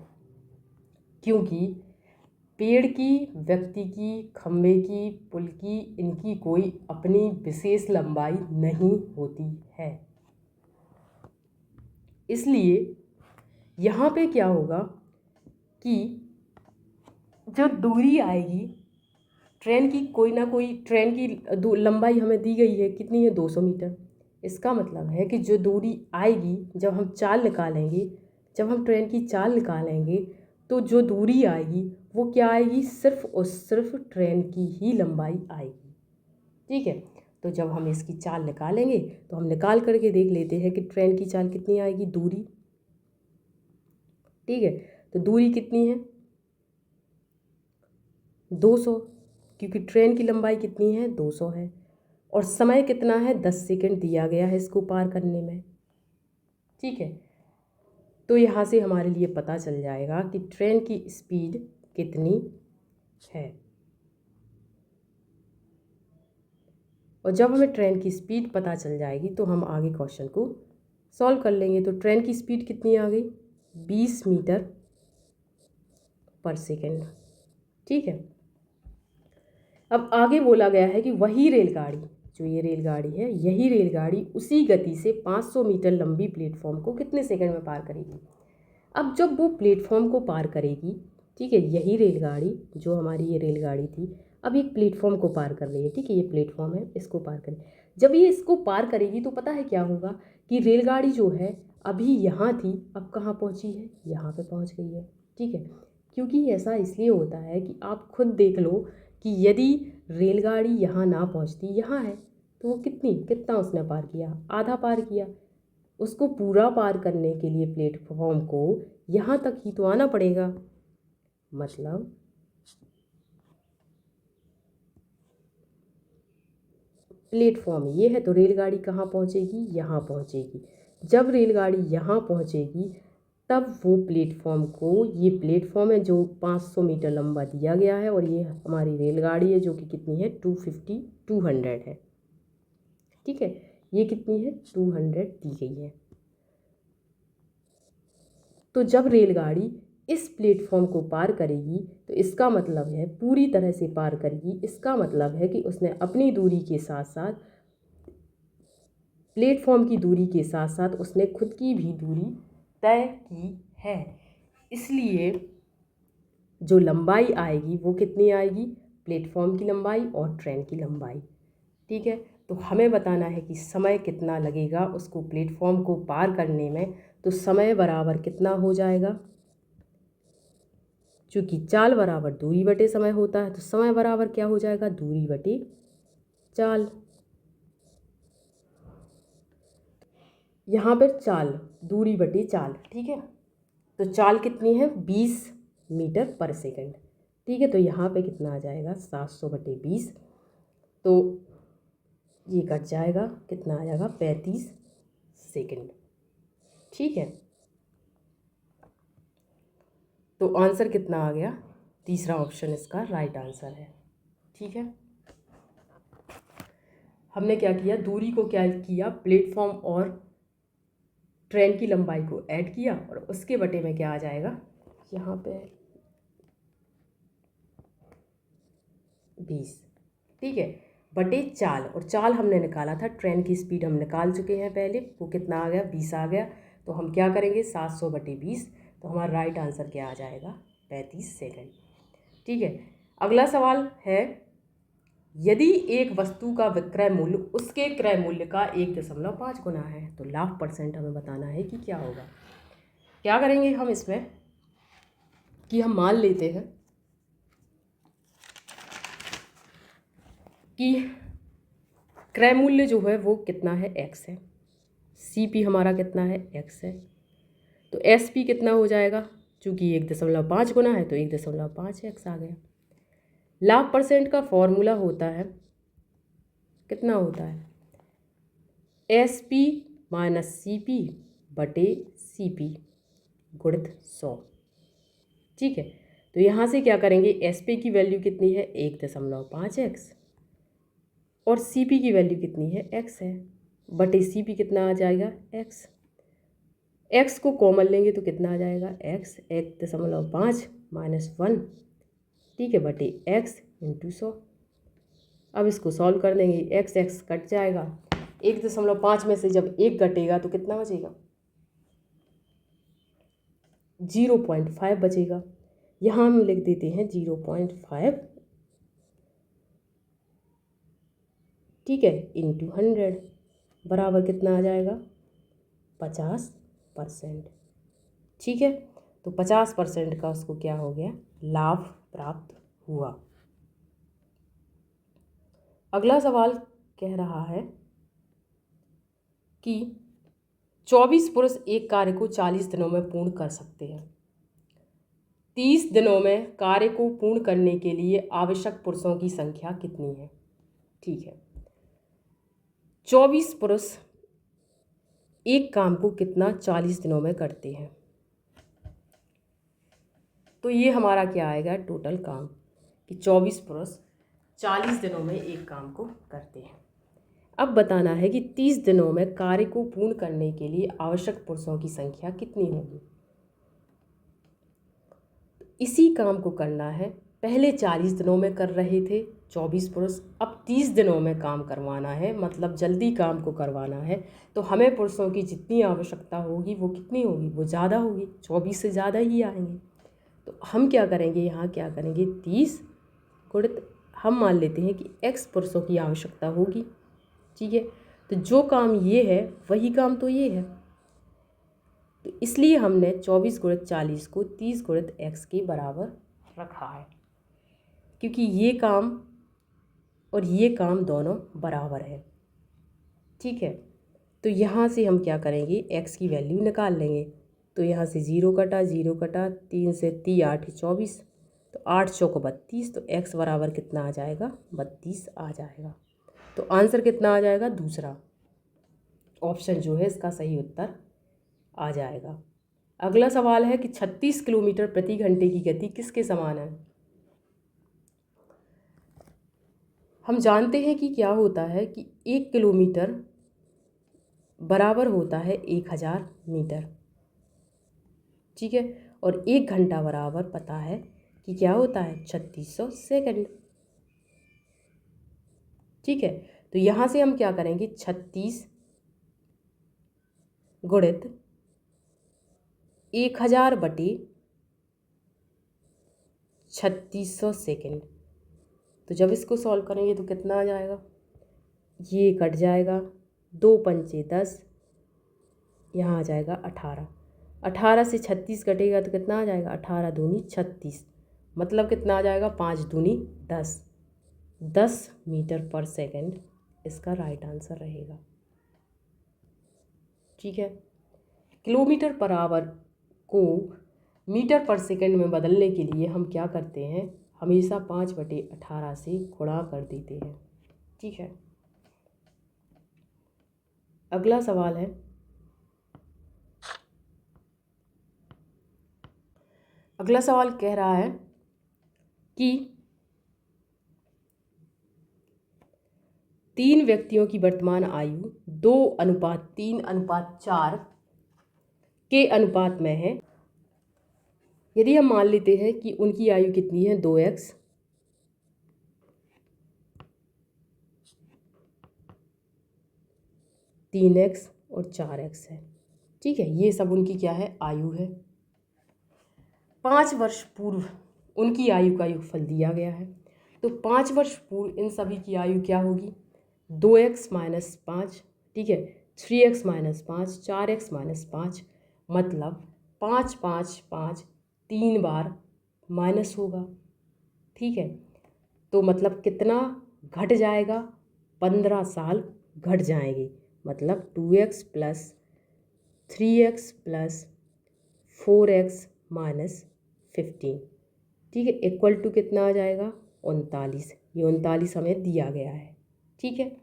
A: क्योंकि पेड़ की, व्यक्ति की, खंबे की, पुल की, इनकी कोई अपनी विशेष लंबाई नहीं होती है। इसलिए यहाँ पे क्या होगा कि जो दूरी आएगी, ट्रेन की कोई ना कोई, ट्रेन की लंबाई हमें दी गई है, कितनी है, 200 मीटर। इसका मतलब है कि जो दूरी आएगी, जब हम चाल निकालेंगे, जब हम ट्रेन की चाल निकालेंगे, तो जो दूरी आएगी वो क्या आएगी, सिर्फ और सिर्फ ट्रेन की ही लंबाई आएगी, ठीक है। तो जब हम इसकी चाल निकालेंगे तो हम निकाल करके देख लेते हैं कि ट्रेन की चाल कितनी आएगी, दूरी, ठीक है। तो दूरी कितनी है, 200, क्योंकि ट्रेन की लंबाई कितनी है, 200 है, और समय कितना है, 10 सेकंड दिया गया है इसको पार करने में, ठीक है। तो यहाँ से हमारे लिए पता चल जाएगा कि ट्रेन की स्पीड कितनी है। और जब हमें ट्रेन की स्पीड पता चल जाएगी तो हम आगे क्वेश्चन को सॉल्व कर लेंगे। तो ट्रेन की स्पीड कितनी आ गई, 20 मीटर पर सेकेंड, ठीक है। अब आगे बोला गया है कि वही रेलगाड़ी, जो ये रेलगाड़ी है, यही रेलगाड़ी उसी गति से 500 मीटर लंबी प्लेटफॉर्म को कितने सेकंड में पार करेगी। अब जब वो प्लेटफॉर्म को पार करेगी, ठीक है, यही रेलगाड़ी, जो हमारी ये रेलगाड़ी थी, अब एक प्लेटफॉर्म को पार कर रही है, ठीक है, ये प्लेटफॉर्म है, इसको पार करें। जब ये इसको पार करेगी तो पता है क्या होगा कि रेलगाड़ी जो है अभी यहाँ थी, अब कहाँ पहुँची है, यहाँ पे पहुँच गई है, ठीक है। क्योंकि ऐसा इसलिए होता है कि आप खुद देख लो कि यदि रेलगाड़ी यहाँ ना पहुँचती, यहाँ है, तो वो कितना उसने पार किया, आधा पार किया। उसको पूरा पार करने के लिए प्लेटफॉर्म को यहाँ तक ही तो आना पड़ेगा। मतलब प्लेटफॉर्म ये है, तो रेलगाड़ी कहाँ पहुँचेगी, यहाँ पहुँचेगी। जब रेलगाड़ी यहाँ पहुँचेगी तब वो प्लेटफॉर्म को, ये प्लेटफॉर्म है जो 500 मीटर लंबा दिया गया है, और ये हमारी रेलगाड़ी है जो कि कितनी है, 200 है, ठीक है। ये कितनी है, 200 दी गई है। तो जब रेलगाड़ी इस प्लेटफॉर्म को पार करेगी तो इसका मतलब है पूरी तरह से पार करेगी, इसका मतलब है कि उसने अपनी दूरी के साथ साथ, प्लेटफॉर्म की दूरी के साथ साथ उसने खुद की भी दूरी तय की है। इसलिए जो लंबाई आएगी वो कितनी आएगी, प्लेटफॉर्म की लंबाई और ट्रेन की लंबाई, ठीक है। तो हमें बताना है कि समय कितना लगेगा उसको प्लेटफॉर्म को पार करने में। तो समय बराबर कितना हो जाएगा, चूँकि चाल बराबर दूरी बटे समय होता है, तो समय बराबर क्या हो जाएगा, दूरी बटे चाल। यहाँ पर चाल, दूरी बटे चाल, ठीक है। तो चाल कितनी है, 20 मीटर पर सेकंड, ठीक है, तो यहाँ पे कितना आ जाएगा 700/20, तो ये कट जाएगा, कितना आ जाएगा 35 सेकंड। ठीक है, तो आंसर कितना आ गया, तीसरा ऑप्शन इसका राइट आंसर है। ठीक है, हमने क्या किया, दूरी को क्या किया, प्लेटफॉर्म और ट्रेन की लंबाई को ऐड किया और उसके बटे में क्या आ जाएगा, यहाँ पे 20। ठीक है, बटे चाल, और चाल हमने निकाला था, ट्रेन की स्पीड हम निकाल चुके हैं पहले, वो कितना आ गया 20 आ गया। तो हम क्या करेंगे 700/20, तो हमारा राइट आंसर क्या आ जाएगा 35 सेकंड। ठीक है, अगला सवाल है, यदि एक वस्तु का विक्रय मूल्य उसके क्रय मूल्य का 1.5 गुना है तो लाभ परसेंट हमें बताना है कि क्या होगा। क्या करेंगे हम इसमें कि हम मान लेते हैं कि क्रय मूल्य जो है वो कितना है, x है, CP हमारा कितना है, x है, तो SP कितना हो जाएगा, चूँकि 1.5 गुना है तो 1.5x आ गया। लाभ परसेंट का फॉर्मूला होता है, कितना होता है, SP माइनस CP बटे CP गुणित 100। ठीक है, तो यहाँ से क्या करेंगे, SP की वैल्यू कितनी है 1.5x और CP की वैल्यू कितनी है, x है, बटे CP कितना आ जाएगा, x को कॉमन लेंगे तो कितना आ जाएगा, x 1.5 माइनस 1, ठीक है, बटे x इंटू 100। अब इसको सॉल्व कर देंगे, x कट जाएगा, 1.5 में से जब 1 घटेगा तो कितना बचेगा, 0.5 बचेगा। यहाँ हम लिख देते हैं 0.5, ठीक है, इंटू 100 बराबर कितना आ जाएगा 50%। ठीक है, तो 50% का उसको क्या हो गया, लाभ प्राप्त हुआ। अगला सवाल कह रहा है कि 24 पुरुष एक कार्य को 40 दिनों में पूर्ण कर सकते हैं, 30 दिनों में कार्य को पूर्ण करने के लिए आवश्यक पुरुषों की संख्या कितनी है। ठीक है, 24 पुरुष एक काम को कितना 40 दिनों में करते हैं, तो ये हमारा क्या आएगा टोटल काम, कि 24 पुरुष 40 दिनों में एक काम को करते हैं। अब बताना है कि 30 दिनों में कार्य को पूर्ण करने के लिए आवश्यक पुरुषों की संख्या कितनी होगी। इसी काम को करना है, पहले 40 दिनों में कर रहे थे 24 पुरुष, अब 30 दिनों में काम करवाना है, मतलब जल्दी काम को करवाना है, तो हमें पुरुषों की जितनी आवश्यकता होगी वो कितनी होगी, वो ज़्यादा होगी, 24 से ज़्यादा ही आएंगे। तो हम क्या करेंगे, यहाँ क्या करेंगे 30 गुणित, हम मान लेते हैं कि x पुरुषों की आवश्यकता होगी। ठीक है, तो जो काम ये है वही काम तो ये है, तो इसलिए हमने 24 गुणित 40 को 30 गुणित x के बराबर रखा है, क्योंकि ये काम और ये काम दोनों बराबर है। ठीक है, तो यहाँ से हम क्या करेंगे, x की वैल्यू निकाल लेंगे, तो यहाँ से 0 कटा 0 कटा, 3 से 3 8 24, तो 8 चौको 32, तो x बराबर कितना आ जाएगा 32 आ जाएगा। तो आंसर कितना आ जाएगा, दूसरा ऑप्शन जो है इसका सही उत्तर आ जाएगा। अगला सवाल है कि 36 किलोमीटर प्रति घंटे की गति किसके समान है। हम जानते हैं कि क्या होता है कि 1 किलोमीटर बराबर होता है 1000 मीटर। ठीक है, और 1 घंटा बराबर पता है कि क्या होता है 3600 सेकंड। ठीक है, तो यहाँ से हम क्या करेंगे 36 गुणित 1000 बटे 3600 सेकंड, तो जब इसको सॉल्व करेंगे तो कितना आ जाएगा, ये कट जाएगा, 2 पंचे 10, यहाँ आ जाएगा 18, 18 से 36 कटेगा तो कितना आ जाएगा, 18 दूनी 36, मतलब कितना आ जाएगा 5 दूनी 10, 10 मीटर पर सेकंड इसका राइट आंसर रहेगा। ठीक है, किलोमीटर पर आवर को मीटर पर सेकंड में बदलने के लिए हम क्या करते हैं, हमेशा 5/18 से गुणा कर देते हैं। ठीक है, अगला सवाल है, अगला सवाल कह रहा है कि 3 व्यक्तियों की वर्तमान आयु 2:3:4 के अनुपात में है। यदि हम मान लेते हैं कि उनकी आयु कितनी है, 2x, 3x और 4x है। ठीक है, ये सब उनकी क्या है, आयु है। 5 वर्ष पूर्व उनकी आयु का योगफल दिया गया है। तो 5 वर्ष पूर्व इन सभी की आयु क्या होगी, 2x माइनस 5, ठीक है, 3x माइनस 5, 4x माइनस 5, मतलब 5 5 5 3 बार माइनस होगा। ठीक है, तो मतलब कितना घट जाएगा, 15 साल घट जाएंगे। मतलब 2x plus 3x plus 4x minus 15, ठीक है, इक्वल टू कितना आ जाएगा, 39। ये 39 हमें दिया गया है। ठीक है,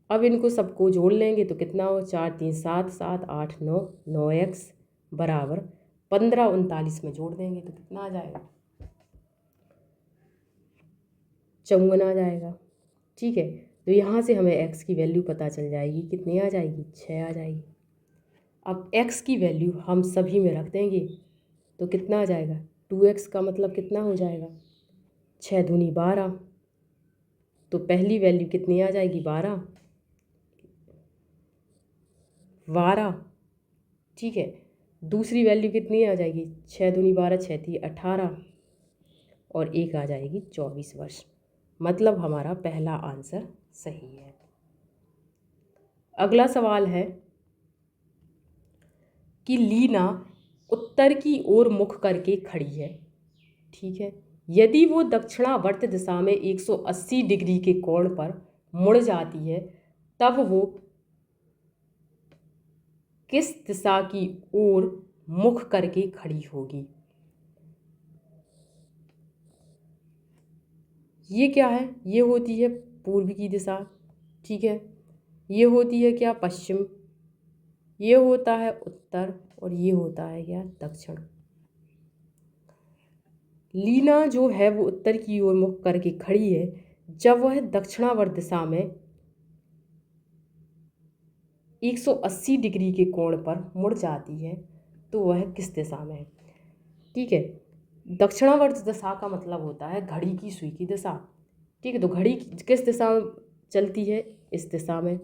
A: अब इनको सबको जोड़ लेंगे तो कितना हो, 4 3 7 7 8 9, 9x बराबर 15 39 में जोड़ देंगे तो कितना आ जाएगा, 54 आ जाएगा। ठीक है, तो यहाँ से हमें x की वैल्यू पता चल जाएगी, कितनी आ जाएगी, 6 आ जाएगी। अब x की वैल्यू हम सभी में रख देंगे तो कितना आ जाएगा, 2x का मतलब कितना हो जाएगा, 6 दूनी 12, तो पहली वैल्यू कितनी आ जाएगी, 12। ठीक है, दूसरी वैल्यू कितनी आ जाएगी, 6 दूनी 12, 6 3 18 और एक आ जाएगी 24 वर्ष। मतलब हमारा पहला आंसर सही है। अगला सवाल है कि लीना उत्तर की ओर मुख करके खड़ी है। ठीक है, यदि वो दक्षिणावर्त दिशा में 180 डिग्री के कोण पर मुड़ जाती है तब वो किस दिशा की ओर मुख करके खड़ी होगी। ये क्या है, ये होती है पूर्व की दिशा। ठीक है, ये होती है क्या, पश्चिम, ये होता है उत्तर और ये होता है क्या, दक्षिण। लीना जो है वो उत्तर की ओर मुख करके खड़ी है। जब वह दक्षिणावर्त दिशा में 180 डिग्री के कोण पर मुड़ जाती है तो वह किस दिशा में है। ठीक है, दक्षिणावर्त दिशा का मतलब होता है घड़ी की सुई की दिशा। ठीक है, तो घड़ी किस दिशा में चलती है, इस दिशा में।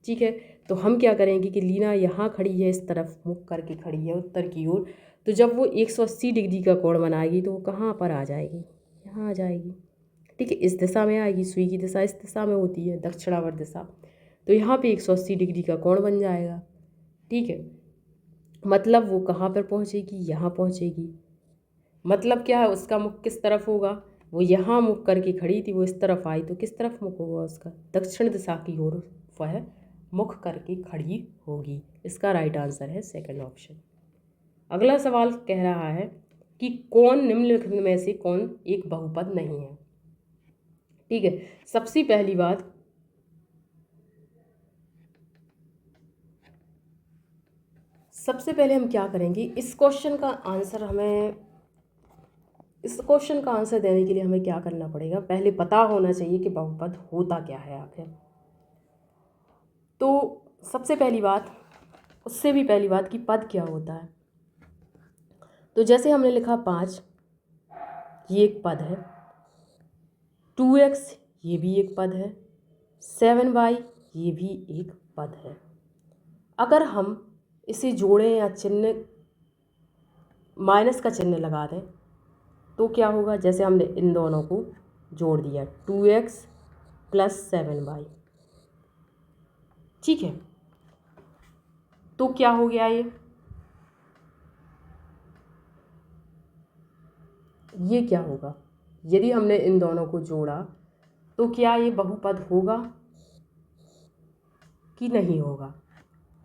A: ठीक है, तो हम क्या करेंगे कि लीना यहाँ खड़ी है, इस तरफ मुख करके खड़ी है उत्तर की ओर, तो जब वो 180 डिग्री का कोण बनाएगी तो वो कहाँ पर आ जाएगी, यहाँ आ जाएगी। ठीक है, इस दिशा में आएगी, सुई की दिशा इस दिशा में होती है, दक्षिणावर्त दिशा, तो यहाँ पे 180 डिग्री का कोण बन जाएगा। ठीक है, मतलब वो कहाँ पर पहुँचेगी, यहाँ पहुँचेगी। मतलब क्या है, उसका मुख किस तरफ होगा, वो यहाँ मुख करके खड़ी थी, वो इस तरफ आई तो किस तरफ मुख होगा उसका, दक्षिण दिशा की ओर वह मुख करके खड़ी होगी। इसका राइट आंसर है सेकंड ऑप्शन। अगला सवाल कह रहा है कि कौन निम्नलिखित में से कौन एक बहुपद नहीं है। ठीक है, सबसे पहली बात, सबसे पहले हम क्या करेंगे, इस क्वेश्चन का आंसर देने के लिए हमें क्या करना पड़ेगा, पहले पता होना चाहिए कि बहुपद होता क्या है आखिर। तो सबसे पहली बात, उससे भी पहली बात कि पद क्या होता है। तो जैसे हमने लिखा 5, ये एक पद है, 2x ये भी एक पद है, 7y ये भी एक पद है। अगर हम इसे जोड़ें या चिन्ह माइनस का चिन्ह लगा दें तो क्या होगा, जैसे हमने इन दोनों को जोड़ दिया, 2x प्लस 7y। ठीक है, तो क्या हो गया, ये क्या होगा, यदि हमने इन दोनों को जोड़ा तो क्या ये बहुपद होगा कि नहीं होगा।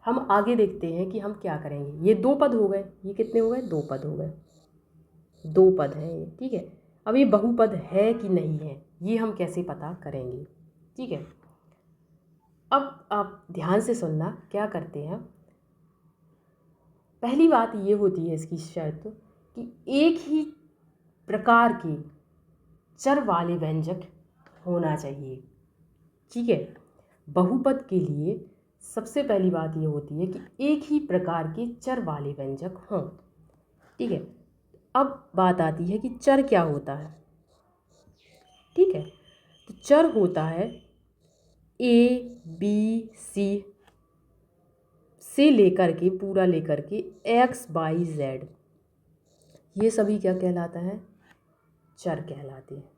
A: हम आगे देखते हैं कि हम क्या करेंगे। ये 2 पद हो गए, ये कितने हो गए, 2 पद हो गए, 2 पद हैं ये। ठीक है, अब ये बहुपद है कि नहीं है ये हम कैसे पता करेंगे, ठीक है। अब आप ध्यान से सुनना, क्या करते हैं, पहली बात ये होती है इसकी शर्त कि एक ही प्रकार के चर वाले व्यंजक होना चाहिए, ठीक है। बहुपद के लिए सबसे पहली बात ये होती है कि एक ही प्रकार के चर वाले व्यंजक हों, ठीक है। अब बात आती है कि चर क्या होता है, ठीक है। तो चर होता है ए बी सी से लेकर के पूरा लेकर के एक्स वाई जेड, ये सभी क्या कहलाता है, चर कहलाते हैं,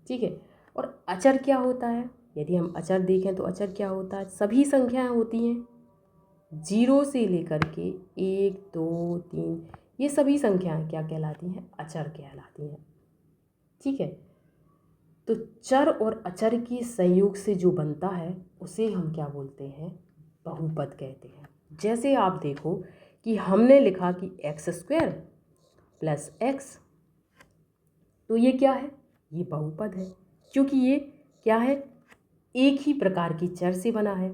A: ठीक है। और अचर क्या होता है, यदि हम अचर देखें तो अचर क्या होता है, सभी संख्याएं होती हैं 0 से लेकर के 1 2 3, ये सभी संख्याएं क्या कहलाती हैं, अचर कहलाती हैं, ठीक है। तो चर और अचर के संयोग से जो बनता है उसे हम क्या बोलते हैं, बहुपद कहते हैं। जैसे आप देखो कि हमने लिखा कि x² प्लस एक्स, तो ये क्या है, ये बहुपद है, क्योंकि ये क्या है, एक ही प्रकार की चर से बना है,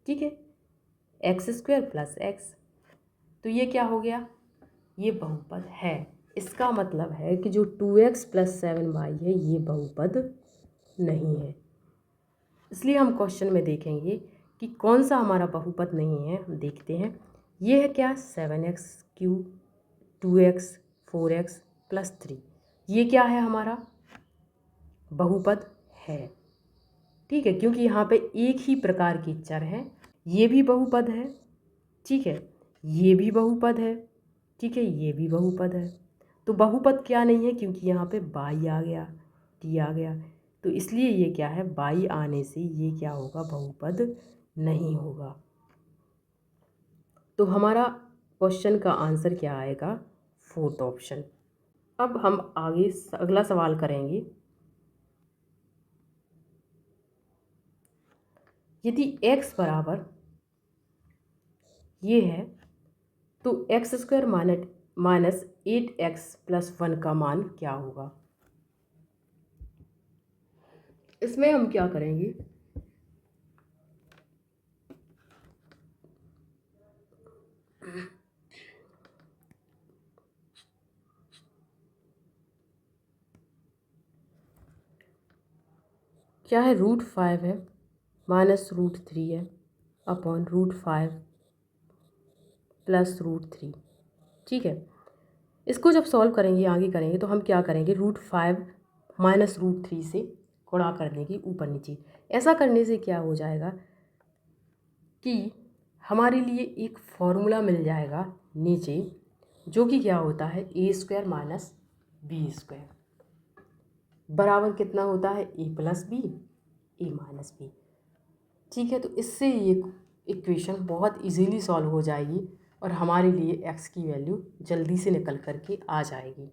A: ठीक है। x² प्लस एक्स, तो ये क्या हो गया, ये बहुपद है। इसका मतलब है कि जो 2x प्लस 7y है ये बहुपद नहीं है। इसलिए हम क्वेश्चन में देखेंगे कि कौन सा हमारा बहुपद नहीं है। हम देखते हैं, ये है क्या, 7x³ 2x 4x प्लस 3, ये क्या है, हमारा बहुपद है, ठीक है, क्योंकि यहाँ पे एक ही प्रकार की चर है। ये भी बहुपद है, ठीक है, ये भी बहुपद है, ठीक है, ये भी बहुपद है। तो बहुपद क्या नहीं है, क्योंकि यहाँ पे बाई आ गया, टी आ गया, तो इसलिए ये क्या है, बाई आने से ये क्या होगा, बहुपद नहीं होगा। तो हमारा क्वेश्चन का आंसर क्या आएगा, 4th ऑप्शन। अब हम आगे अगला सवाल करेंगे, यदि x बराबर ये है तो x² माइनस 8x प्लस 1 का मान क्या होगा। इसमें हम क्या करेंगे, क्या है, √5 है माइनस √3 है अपॉन √5 प्लस √3, ठीक है। इसको जब सॉल्व करेंगे, आगे करेंगे, तो हम क्या करेंगे, √5 माइनस √3 से गुणा कर देंगे ऊपर नीचे। ऐसा करने से क्या हो जाएगा कि हमारे लिए एक फॉर्मूला मिल जाएगा नीचे, जो कि क्या होता है, a² माइनस b² बराबर कितना होता है, a plus B a minus B, ठीक है। तो इससे ये इक्वेशन बहुत इजीली सॉल्व हो जाएगी और हमारे लिए x की वैल्यू जल्दी से निकल करके आ जाएगी,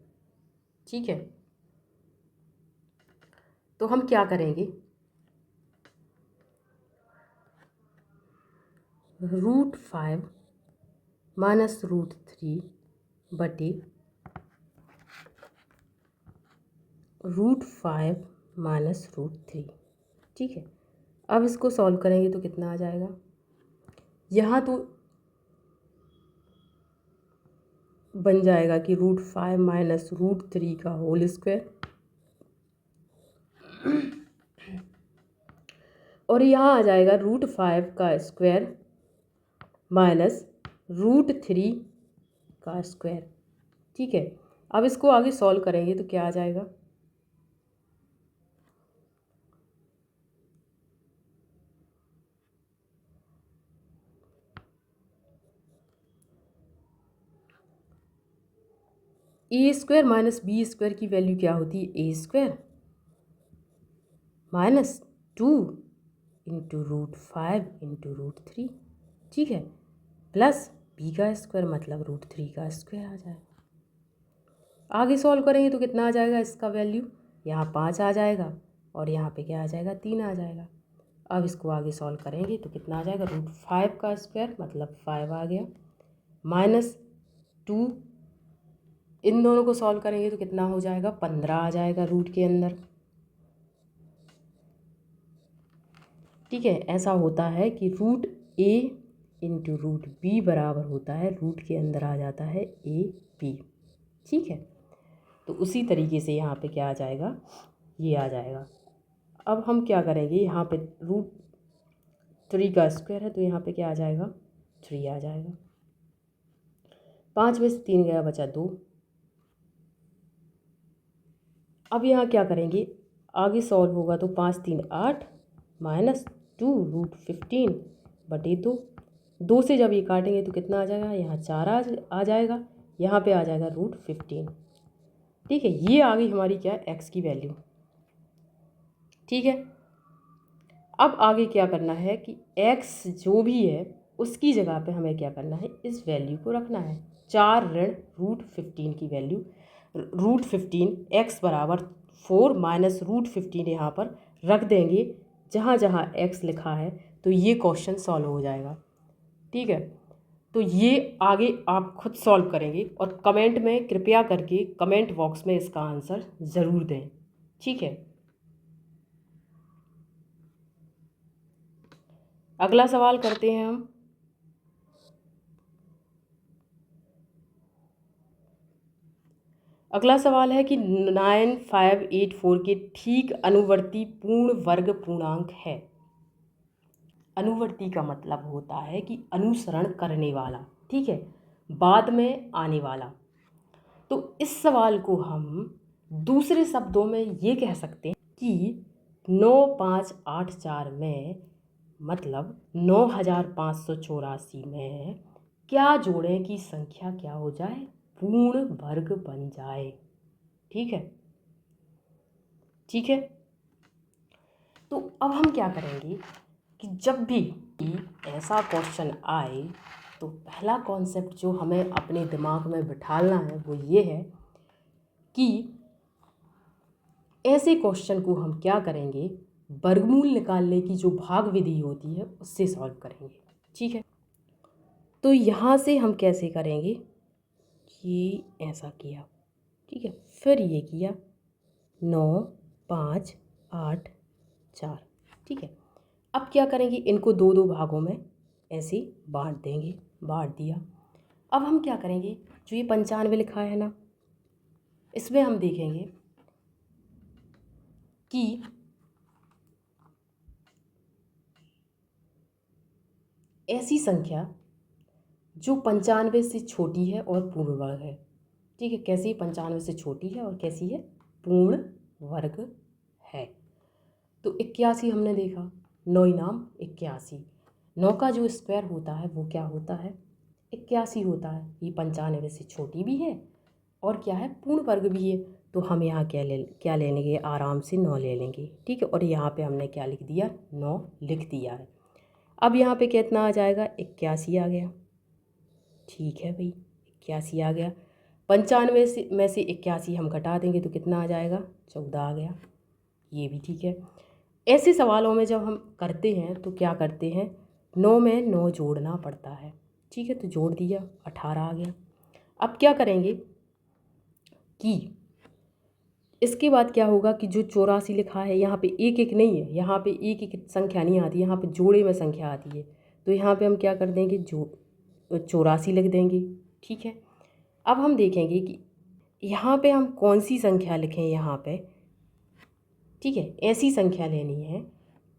A: ठीक है। तो हम क्या करेंगे, √5 माइनस √3 बटे √5 माइनस √3, ठीक है। अब इसको सॉल्व करेंगे तो कितना आ जाएगा, यहाँ तो बन जाएगा कि √5 माइनस √3 का होल स्क्वायर, और यहाँ आ जाएगा √5 का स्क्वायर माइनस √3 का स्क्वायर, ठीक है। अब इसको आगे सॉल्व करेंगे तो क्या आ जाएगा, a² माइनस b² की वैल्यू क्या होती है, a² माइनस 2 इंटू √5 इंटू √3, ठीक है, प्लस b का स्क्वायर मतलब √3 का स्क्वायर आ जाएगा। आगे सॉल्व करेंगे तो कितना आ जाएगा, इसका वैल्यू यहाँ 5 आ जाएगा और यहाँ पे क्या आ जाएगा, 3 आ जाएगा। अब इसको आगे सॉल्व करेंगे तो कितना आ जाएगा, √5 का स्क्वायर मतलब 5 आ गया, माइनस 2 इन दोनों को सॉल्व करेंगे तो कितना हो जाएगा, 15 आ जाएगा रूट के अंदर। ठीक है, ऐसा होता है कि रूट ए इंटू रूट बी बराबर होता है रूट के अंदर आ जाता है ए बी। ठीक है, तो उसी तरीके से यहाँ पे क्या आ जाएगा, ये आ जाएगा। अब हम क्या करेंगे, यहाँ पे रूट 3 का स्क्वायर है तो यहाँ पे क्या आ जाएगा, 3 आ जाएगा। 5 में से 3 गया, बचा 2। अब यहाँ क्या करेंगे, आगे सॉल्व होगा तो 5 3 8 माइनस 2 रूट 15 बटे 2। 2 से जब ये काटेंगे तो कितना आ जाएगा, यहाँ 4 आ जाएगा, यहाँ पे आ जाएगा रूट 15। ठीक है, ये आ गई हमारी क्या, एक्स की वैल्यू। ठीक है, अब आगे क्या करना है कि एक्स जो भी है उसकी जगह पे हमें क्या करना है, इस वैल्यू को रखना है। 4 ऋण रूट 15 की वैल्यू, रूट 15 एक्स बराबर 4 माइनस रूट 15 यहाँ पर रख देंगे जहाँ जहाँ एक्स लिखा है, तो ये क्वेश्चन सॉल्व हो जाएगा। ठीक है, तो ये आगे आप खुद सॉल्व करेंगे और कमेंट में कृपया करके कमेंट बॉक्स में इसका आंसर ज़रूर दें। ठीक है, अगला सवाल करते हैं हम। अगला सवाल है कि 9584 के ठीक अनुवर्ती पूर्ण वर्ग पूर्णांक है। अनुवर्ती का मतलब होता है कि अनुसरण करने वाला, ठीक है, बाद में आने वाला। तो इस सवाल को हम दूसरे शब्दों में ये कह सकते हैं कि 9584 में मतलब 9584 में क्या जोड़ें कि संख्या क्या हो जाए, पूर्ण वर्ग बन जाए। ठीक है, ठीक है, तो अब हम क्या करेंगे कि जब भी ऐसा क्वेश्चन आए तो पहला कॉन्सेप्ट जो हमें अपने दिमाग में बिठाना है वो ये है कि ऐसे क्वेश्चन को हम क्या करेंगे, वर्गमूल निकालने की जो भाग विधि होती है उससे सॉल्व करेंगे। ठीक है, तो यहाँ से हम कैसे करेंगे, ये ऐसा किया, ठीक है, फिर ये किया 9 5 8 4। ठीक है, अब क्या करेंगे, इनको 2 भागों में ऐसे बांट देंगे, बांट दिया। अब हम क्या करेंगे, जो ये 95 लिखा है ना, इसमें हम देखेंगे कि ऐसी संख्या जो 95 से छोटी है और पूर्ण वर्ग है। ठीक है, कैसी, 95 से छोटी है और कैसी है, पूर्ण वर्ग है। तो 81 हमने देखा, 9 नाम 81, 9 का जो स्क्वायर होता है वो क्या होता है, 81 होता है। ये 95 से छोटी भी है और क्या है, पूर्ण वर्ग भी है। तो हम यहाँ क्या ले लेंगे, आराम से 9 ले लेंगे। ठीक है, और यहाँ पे हमने क्या लिख दिया, 9 लिख दिया है। अब यहाँ पे कितना आ जाएगा, 81 आ गया। ठीक है भाई, 81 आ गया। 95 में से 81 हम घटा देंगे तो कितना आ जाएगा, 14 आ गया। ये भी ठीक है। ऐसे सवालों में जब हम करते हैं तो क्या करते हैं, 9 में 9 जोड़ना पड़ता है। ठीक है, तो जोड़ दिया, 18 आ गया। अब क्या करेंगे कि इसके बाद क्या होगा कि जो 84 लिखा है यहाँ पे एक एक नहीं है, यहाँ पे एक एक संख्या नहीं आती, यहाँ पे जोड़े में संख्या आती है। तो यहाँ पे हम क्या कर देंगे, जो 84 लिख देंगे। ठीक है, अब हम देखेंगे कि यहाँ पे हम कौन सी संख्या लिखें यहाँ पे। ठीक है, ऐसी संख्या लेनी है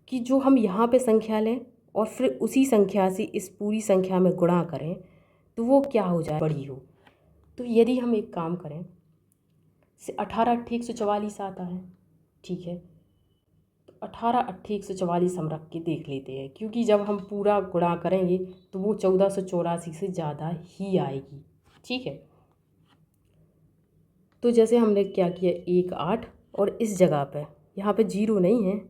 A: कि जो हम यहाँ पे संख्या लें और फिर उसी संख्या से इस पूरी संख्या में गुणा करें तो वो क्या हो जाए, बड़ी हो। तो यदि हम एक काम करें, से 18 8 144 आता है। ठीक है, तो 18 8 144 हम रख के देख लेते हैं, क्योंकि जब हम पूरा गुणा करेंगे तो वो 1484 से ज़्यादा ही आएगी। ठीक है, तो जैसे हमने क्या किया, 1 8 और इस जगह पे यहाँ पे 0 नहीं है,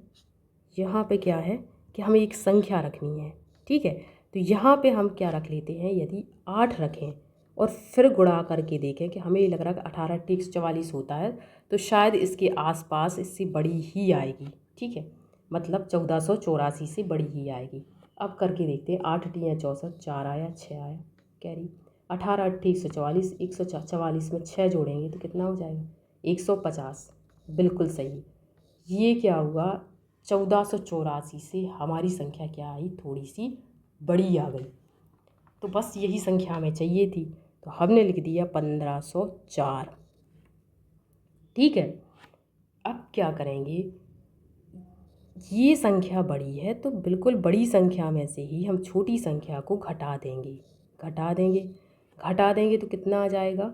A: यहाँ पे क्या है कि हमें एक संख्या रखनी है। ठीक है, तो यहाँ पे हम क्या रख लेते हैं, यदि 8 रखें और फिर गुणा करके देखें कि हमें ये लग रहा है कि 18 8 144 होता है, तो शायद इसके आसपास इससे बड़ी ही आएगी। ठीक है, मतलब 1484 से बड़ी ही आएगी। अब करके देखते हैं, 8 × 64, 4 आया, 6 आया, कैरी। 18 8 144, 144 में 6 जोड़ेंगे तो कितना हो जाएगा 150। बिल्कुल सही। ये क्या हुआ 1484 से हमारी संख्या क्या आई, थोड़ी सी बड़ी आ गई। तो बस यही संख्या हमें चाहिए थी, तो हमने लिख दिया 1504। ठीक है, अब क्या करेंगे, ये संख्या बड़ी है तो बिल्कुल बड़ी संख्या में से ही हम छोटी संख्या को घटा देंगे। घटा देंगे तो कितना आ जाएगा,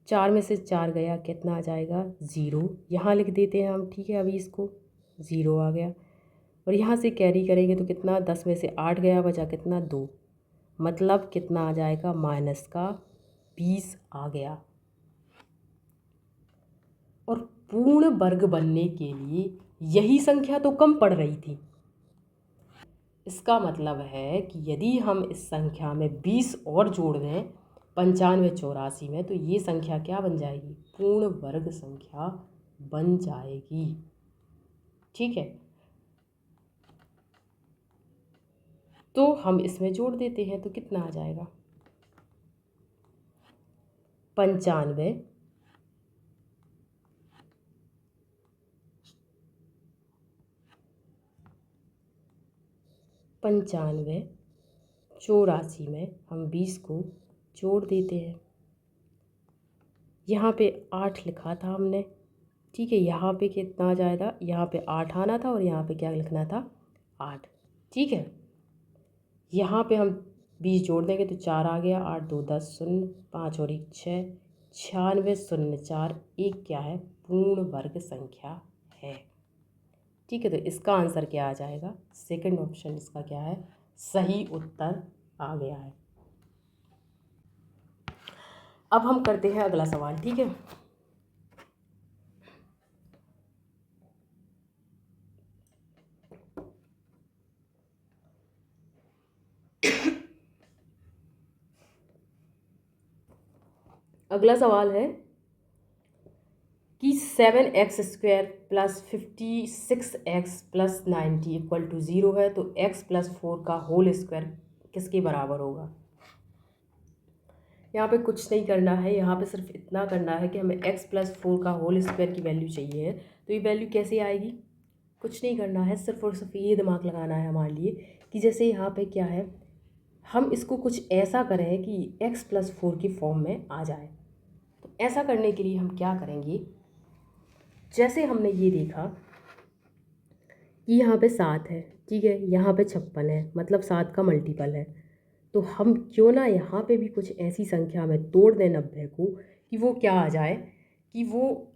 A: 4 में से 4 गया, कितना आ जाएगा 0। यहाँ लिख देते हैं हम, ठीक है, अभी इसको 0 आ गया। और यहाँ से कैरी करेंगे तो कितना, 10 में से 8 गया, बचा कितना 2, मतलब कितना आ जाएगा माइनस का 20 आ गया। और पूर्ण वर्ग बनने के लिए यही संख्या तो कम पड़ रही थी। इसका मतलब है कि यदि हम इस संख्या में 20 और जोड़ दें 95 84 में, तो ये संख्या क्या बन जाएगी, पूर्ण वर्ग संख्या बन जाएगी। ठीक है, तो हम इसमें जोड़ देते हैं तो कितना आ जाएगा 95 84 में हम 20 को जोड़ देते हैं। यहाँ पे 8 लिखा था हमने, ठीक है, यहाँ पे कितना आ जाएगा, यहाँ पे 8 आना था और यहाँ पे क्या लिखना था 8। ठीक है, यहाँ पे हम 20 जोड़ देंगे तो 4 आ गया, 8 2 10 0, 5 और 1 6, 96 0 4, 1 क्या है, पूर्ण वर्ग संख्या है। ठीक है, तो इसका आंसर क्या आ जाएगा, सेकंड ऑप्शन इसका क्या है, सही उत्तर आ गया है। अब हम करते हैं अगला सवाल। ठीक है, अगला सवाल है कि 7x² plus 56x plus 90 equal to 0 है, तो x प्लस 4 का होल स्क्वायर किसके बराबर होगा। यहाँ पे कुछ नहीं करना है, यहाँ पे सिर्फ इतना करना है कि हमें x प्लस 4 का होल स्क्वायर की वैल्यू चाहिए है। तो ये वैल्यू कैसे आएगी, कुछ नहीं करना है, सिर्फ और सिर्फ ये दिमाग लगाना है हमारे लिए कि जैसे यहाँ पे क्या है, हम इसको कुछ ऐसा करें कि x प्लस 4 की फॉर्म में आ जाए। तो ऐसा करने के लिए हम क्या करेंगे, जैसे हमने ये देखा कि यहाँ पे 7 है, ठीक है, यहाँ पे 56 है, मतलब 7 का मल्टीपल है। तो हम क्यों ना यहाँ पे भी कुछ ऐसी संख्या में तोड़ दें 90 को कि वो क्या आ जाए, कि वो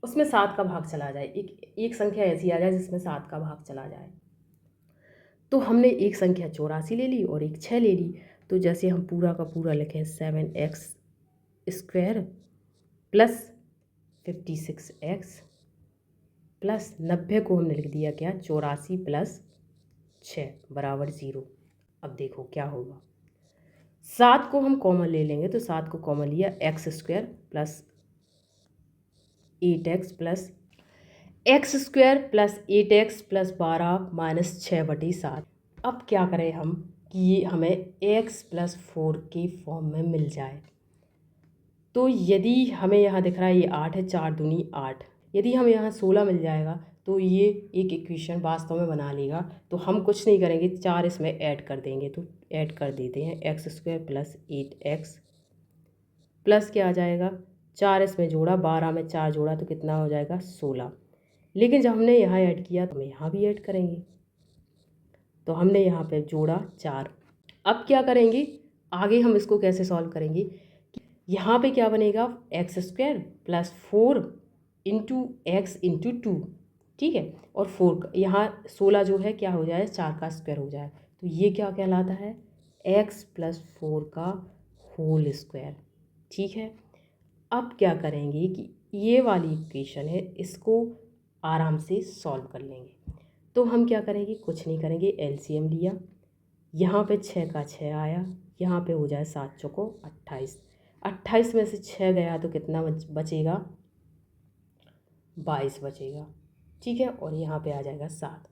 A: उसमें 7 का भाग चला जाए, एक संख्या ऐसी आ जाए जिसमें 7 का भाग चला जाए। तो हमने एक संख्या 84 ले ली और एक 6 ले ली। तो जैसे हम पूरा का पूरा लिखें 7x² प्लस 56x प्लस 90 को हमने लिख दिया क्या 84 प्लस 6 बराबर 0। अब देखो क्या होगा, 7 को हम कॉमन ले लेंगे, तो 7 को कॉमन लिया, x² plus 8x plus x² plus 8x plus 12 minus 6/7। अब क्या करें हम कि ये हमें x प्लस 4 के फॉर्म में मिल जाए। तो यदि हमें यहाँ दिख रहा है ये 8 है, 4 दूनी 8, यदि हम यहाँ 16 मिल जाएगा तो ये एक इक्वेशन वास्तव में बना लेगा। तो हम कुछ नहीं करेंगे, 4 इसमें ऐड कर देंगे, तो ऐड कर देते हैं x² प्लस 8x प्लस क्या आ जाएगा 4 इसमें जोड़ा, 12 में 4 जोड़ा तो कितना हो जाएगा 16। लेकिन जब हमने यहाँ ऐड किया तो हम यहाँ भी ऐड करेंगे, तो हमने यहाँ पे जोड़ा 4। अब क्या करेंगे, आगे हम इसको कैसे सॉल्व करेंगे, यहाँ पे क्या बनेगा x² plus 4 into x into 2, ठीक है, और 4 यहाँ 16 जो है क्या हो जाए 4 का स्क्वायर हो जाए। तो ये क्या कहलाता है x प्लस 4 का होल स्क्वायर। ठीक है, अब क्या करेंगे कि ये वाली इक्वेशन है इसको आराम से सॉल्व कर लेंगे। तो हम क्या करेंगे, कुछ नहीं करेंगे, एलसीएम लिया, यहाँ पे 6 का 6 आया, यहाँ पे हो जाए 7 चौको 28, 28 में से 6 गया तो कितना बचेगा 22 बचेगा। ठीक है, और यहाँ पे आ जाएगा 7।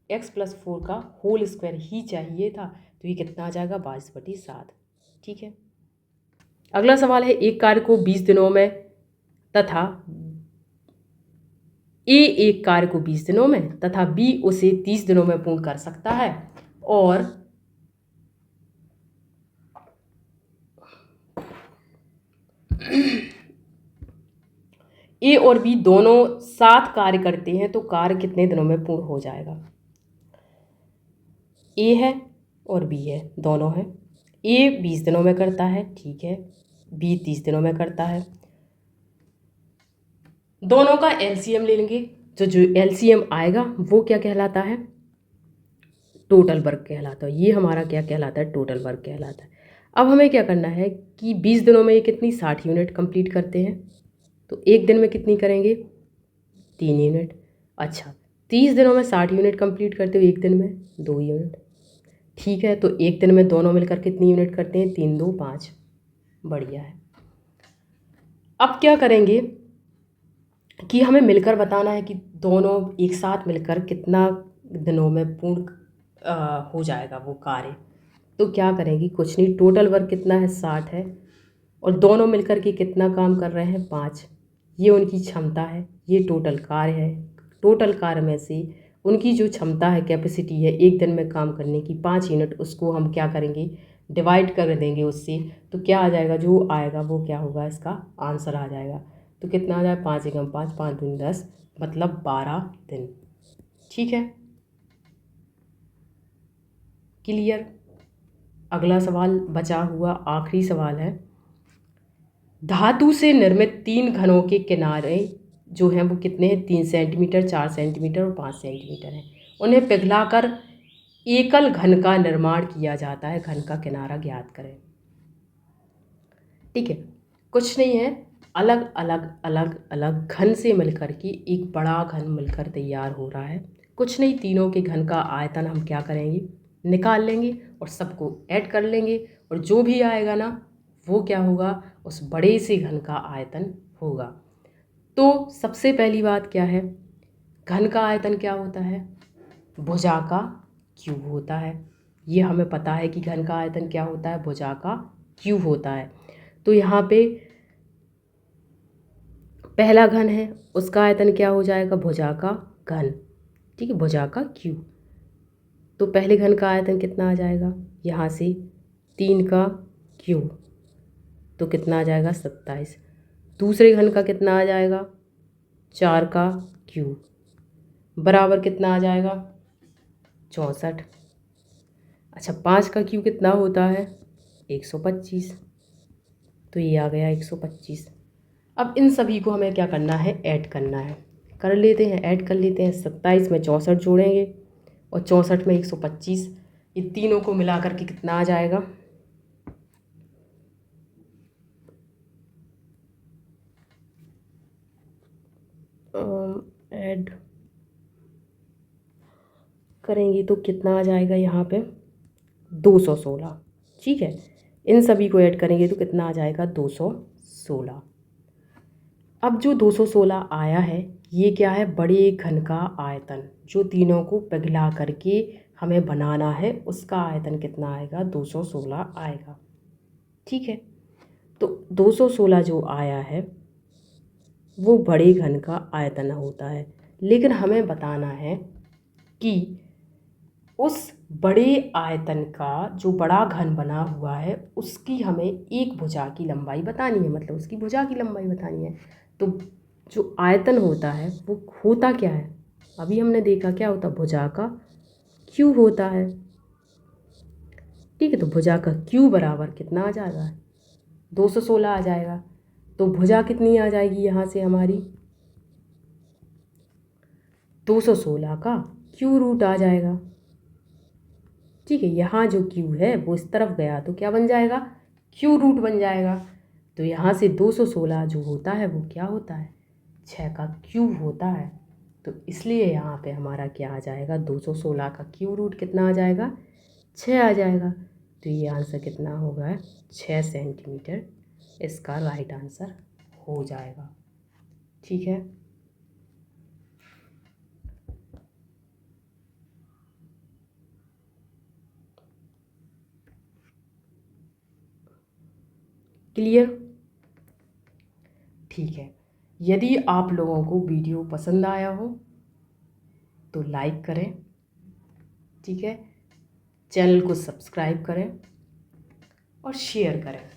A: x+4 का होल स्क्वायर ही चाहिए था, तो ये कितना आ जाएगा 22/7। ठीक है। अगला सवाल है, एक कार्य को 20 दिनों में तथा ए एक कार्य को 20 दिनों में तथा बी उसे 30 दिनों में पूर्ण कर सकता है, और ए और बी दोनों साथ कार्य करते हैं, तो कार्य कितने दिनों में पूर्ण हो जाएगा। ए है और बी है, दोनों हैं। ए 20 दिनों में करता है, ठीक है, बी 30 दिनों में करता है। दोनों का एलसीएम ले लेंगे, जो एलसीएम आएगा वो क्या कहलाता है, टोटल वर्क कहलाता है। ये हमारा क्या कहलाता है, टोटल वर्क कहलाता है। अब हमें क्या करना है कि 20 दिनों में ये कितनी 60 यूनिट कंप्लीट करते हैं, तो एक दिन में कितनी करेंगे, 3 यूनिट। अच्छा, 30 दिनों में 60 यूनिट कंप्लीट करते हो, एक दिन में 2 यूनिट। ठीक है, तो एक दिन में दोनों मिलकर कितनी यूनिट करते हैं, 3 2 5। बढ़िया है। अब क्या करेंगे कि हमें मिलकर बताना है कि दोनों एक साथ मिलकर कितना दिनों में पूर्ण हो जाएगा वो कार्य। तो क्या करेंगे, कुछ नहीं, टोटल वर्क कितना है, 60 है, और दोनों मिलकर के कितना काम कर रहे हैं, 5। ये उनकी क्षमता है, ये टोटल कार्य है। टोटल कार्य में से उनकी जो क्षमता है, कैपेसिटी है एक दिन में काम करने की 5 यूनिट, उसको हम क्या करेंगे, डिवाइड कर देंगे उससे, तो क्या आ जाएगा, जो आएगा वो क्या होगा, इसका आंसर आ जाएगा। तो कितना आ जाए, 5 एकम 5, 5 दूनी 10, मतलब 12 दिन। ठीक है, क्लियर। अगला सवाल बचा हुआ आखिरी सवाल है, धातु से निर्मित 3 घनों के किनारे जो हैं वो कितने हैं, 3 सेंटीमीटर, 4 सेंटीमीटर और 5 सेंटीमीटर हैं। उन्हें पिघलाकर एकल घन का निर्माण किया जाता है, घन का किनारा ज्ञात करें। ठीक है, कुछ नहीं है, अलग अलग अलग अलग घन से मिलकर के एक बड़ा घन मिलकर तैयार हो रहा है। कुछ नहीं, तीनों के घन का आयतन हम क्या करेंगे, निकाल लेंगे और सबको ऐड कर लेंगे, और जो भी आएगा ना वो क्या होगा, उस बड़े से घन का आयतन होगा। तो सबसे पहली बात क्या है, घन का आयतन क्या होता है, भुजा का क्यूब होता है। ये हमें पता है कि घन का आयतन क्या होता है, भुजा का क्यूब होता है। तो यहाँ पे पहला घन है, उसका आयतन क्या हो जाएगा, भुजा का घन। ठीक है, भुजा का क्यूब। तो पहले घन का आयतन कितना आ जाएगा, यहाँ से 3 का क्यूब, तो कितना आ जाएगा, 27। दूसरे घन का कितना आ जाएगा, 4 का क्यूब, बराबर कितना आ जाएगा, 64। अच्छा, 5 का क्यूब कितना होता है, 125। तो ये आ गया 125। अब इन सभी को हमें क्या करना है, ऐड करना है। कर लेते हैं, ऐड कर लेते हैं। 27 में 64 जोड़ेंगे और 64 में 125, ये तीनों को मिला करके कितना आ जाएगा, ऐड करेंगे तो कितना आ जाएगा यहाँ पे, 216। ठीक है, इन सभी को ऐड करेंगे तो कितना आ जाएगा, 216। अब जो 216 आया है, ये क्या है, बड़े घन का आयतन, जो तीनों को पिघला करके हमें बनाना है, उसका आयतन कितना आएगा, 216 आएगा। ठीक है, तो 216 जो आया है वो बड़े घन का आयतन होता है, लेकिन हमें बताना है कि उस बड़े आयतन का जो बड़ा घन बना हुआ है उसकी हमें एक भुजा की लंबाई बतानी है, मतलब उसकी भुजा की लंबाई बतानी है। तो जो आयतन होता है वो होता क्या है, अभी हमने देखा क्या होता, भुजा का क्यूब होता है। ठीक है, तो भुजा का क्यूब बराबर कितना आ जाएगा, 216 आ जाएगा। तो भुजा कितनी आ जाएगी यहाँ से हमारी, 216 का क्यू रूट आ जाएगा। ठीक है, यहाँ जो क्यू है वो इस तरफ गया तो क्या बन जाएगा, क्यू रूट बन जाएगा। तो यहाँ से 216 जो होता है वो क्या होता है, 6 का क्यूब होता है। तो इसलिए यहाँ पे हमारा क्या आ जाएगा, 216 का क्यू रूट कितना आ जाएगा, 6 आ जाएगा। तो ये आंसर कितना होगा, 6 सेंटीमीटर इसका राइट आंसर हो जाएगा। ठीक है, क्लियर? ठीक है, यदि आप लोगों को वीडियो पसंद आया हो तो लाइक करें, ठीक है, चैनल को सब्सक्राइब करें और शेयर करें।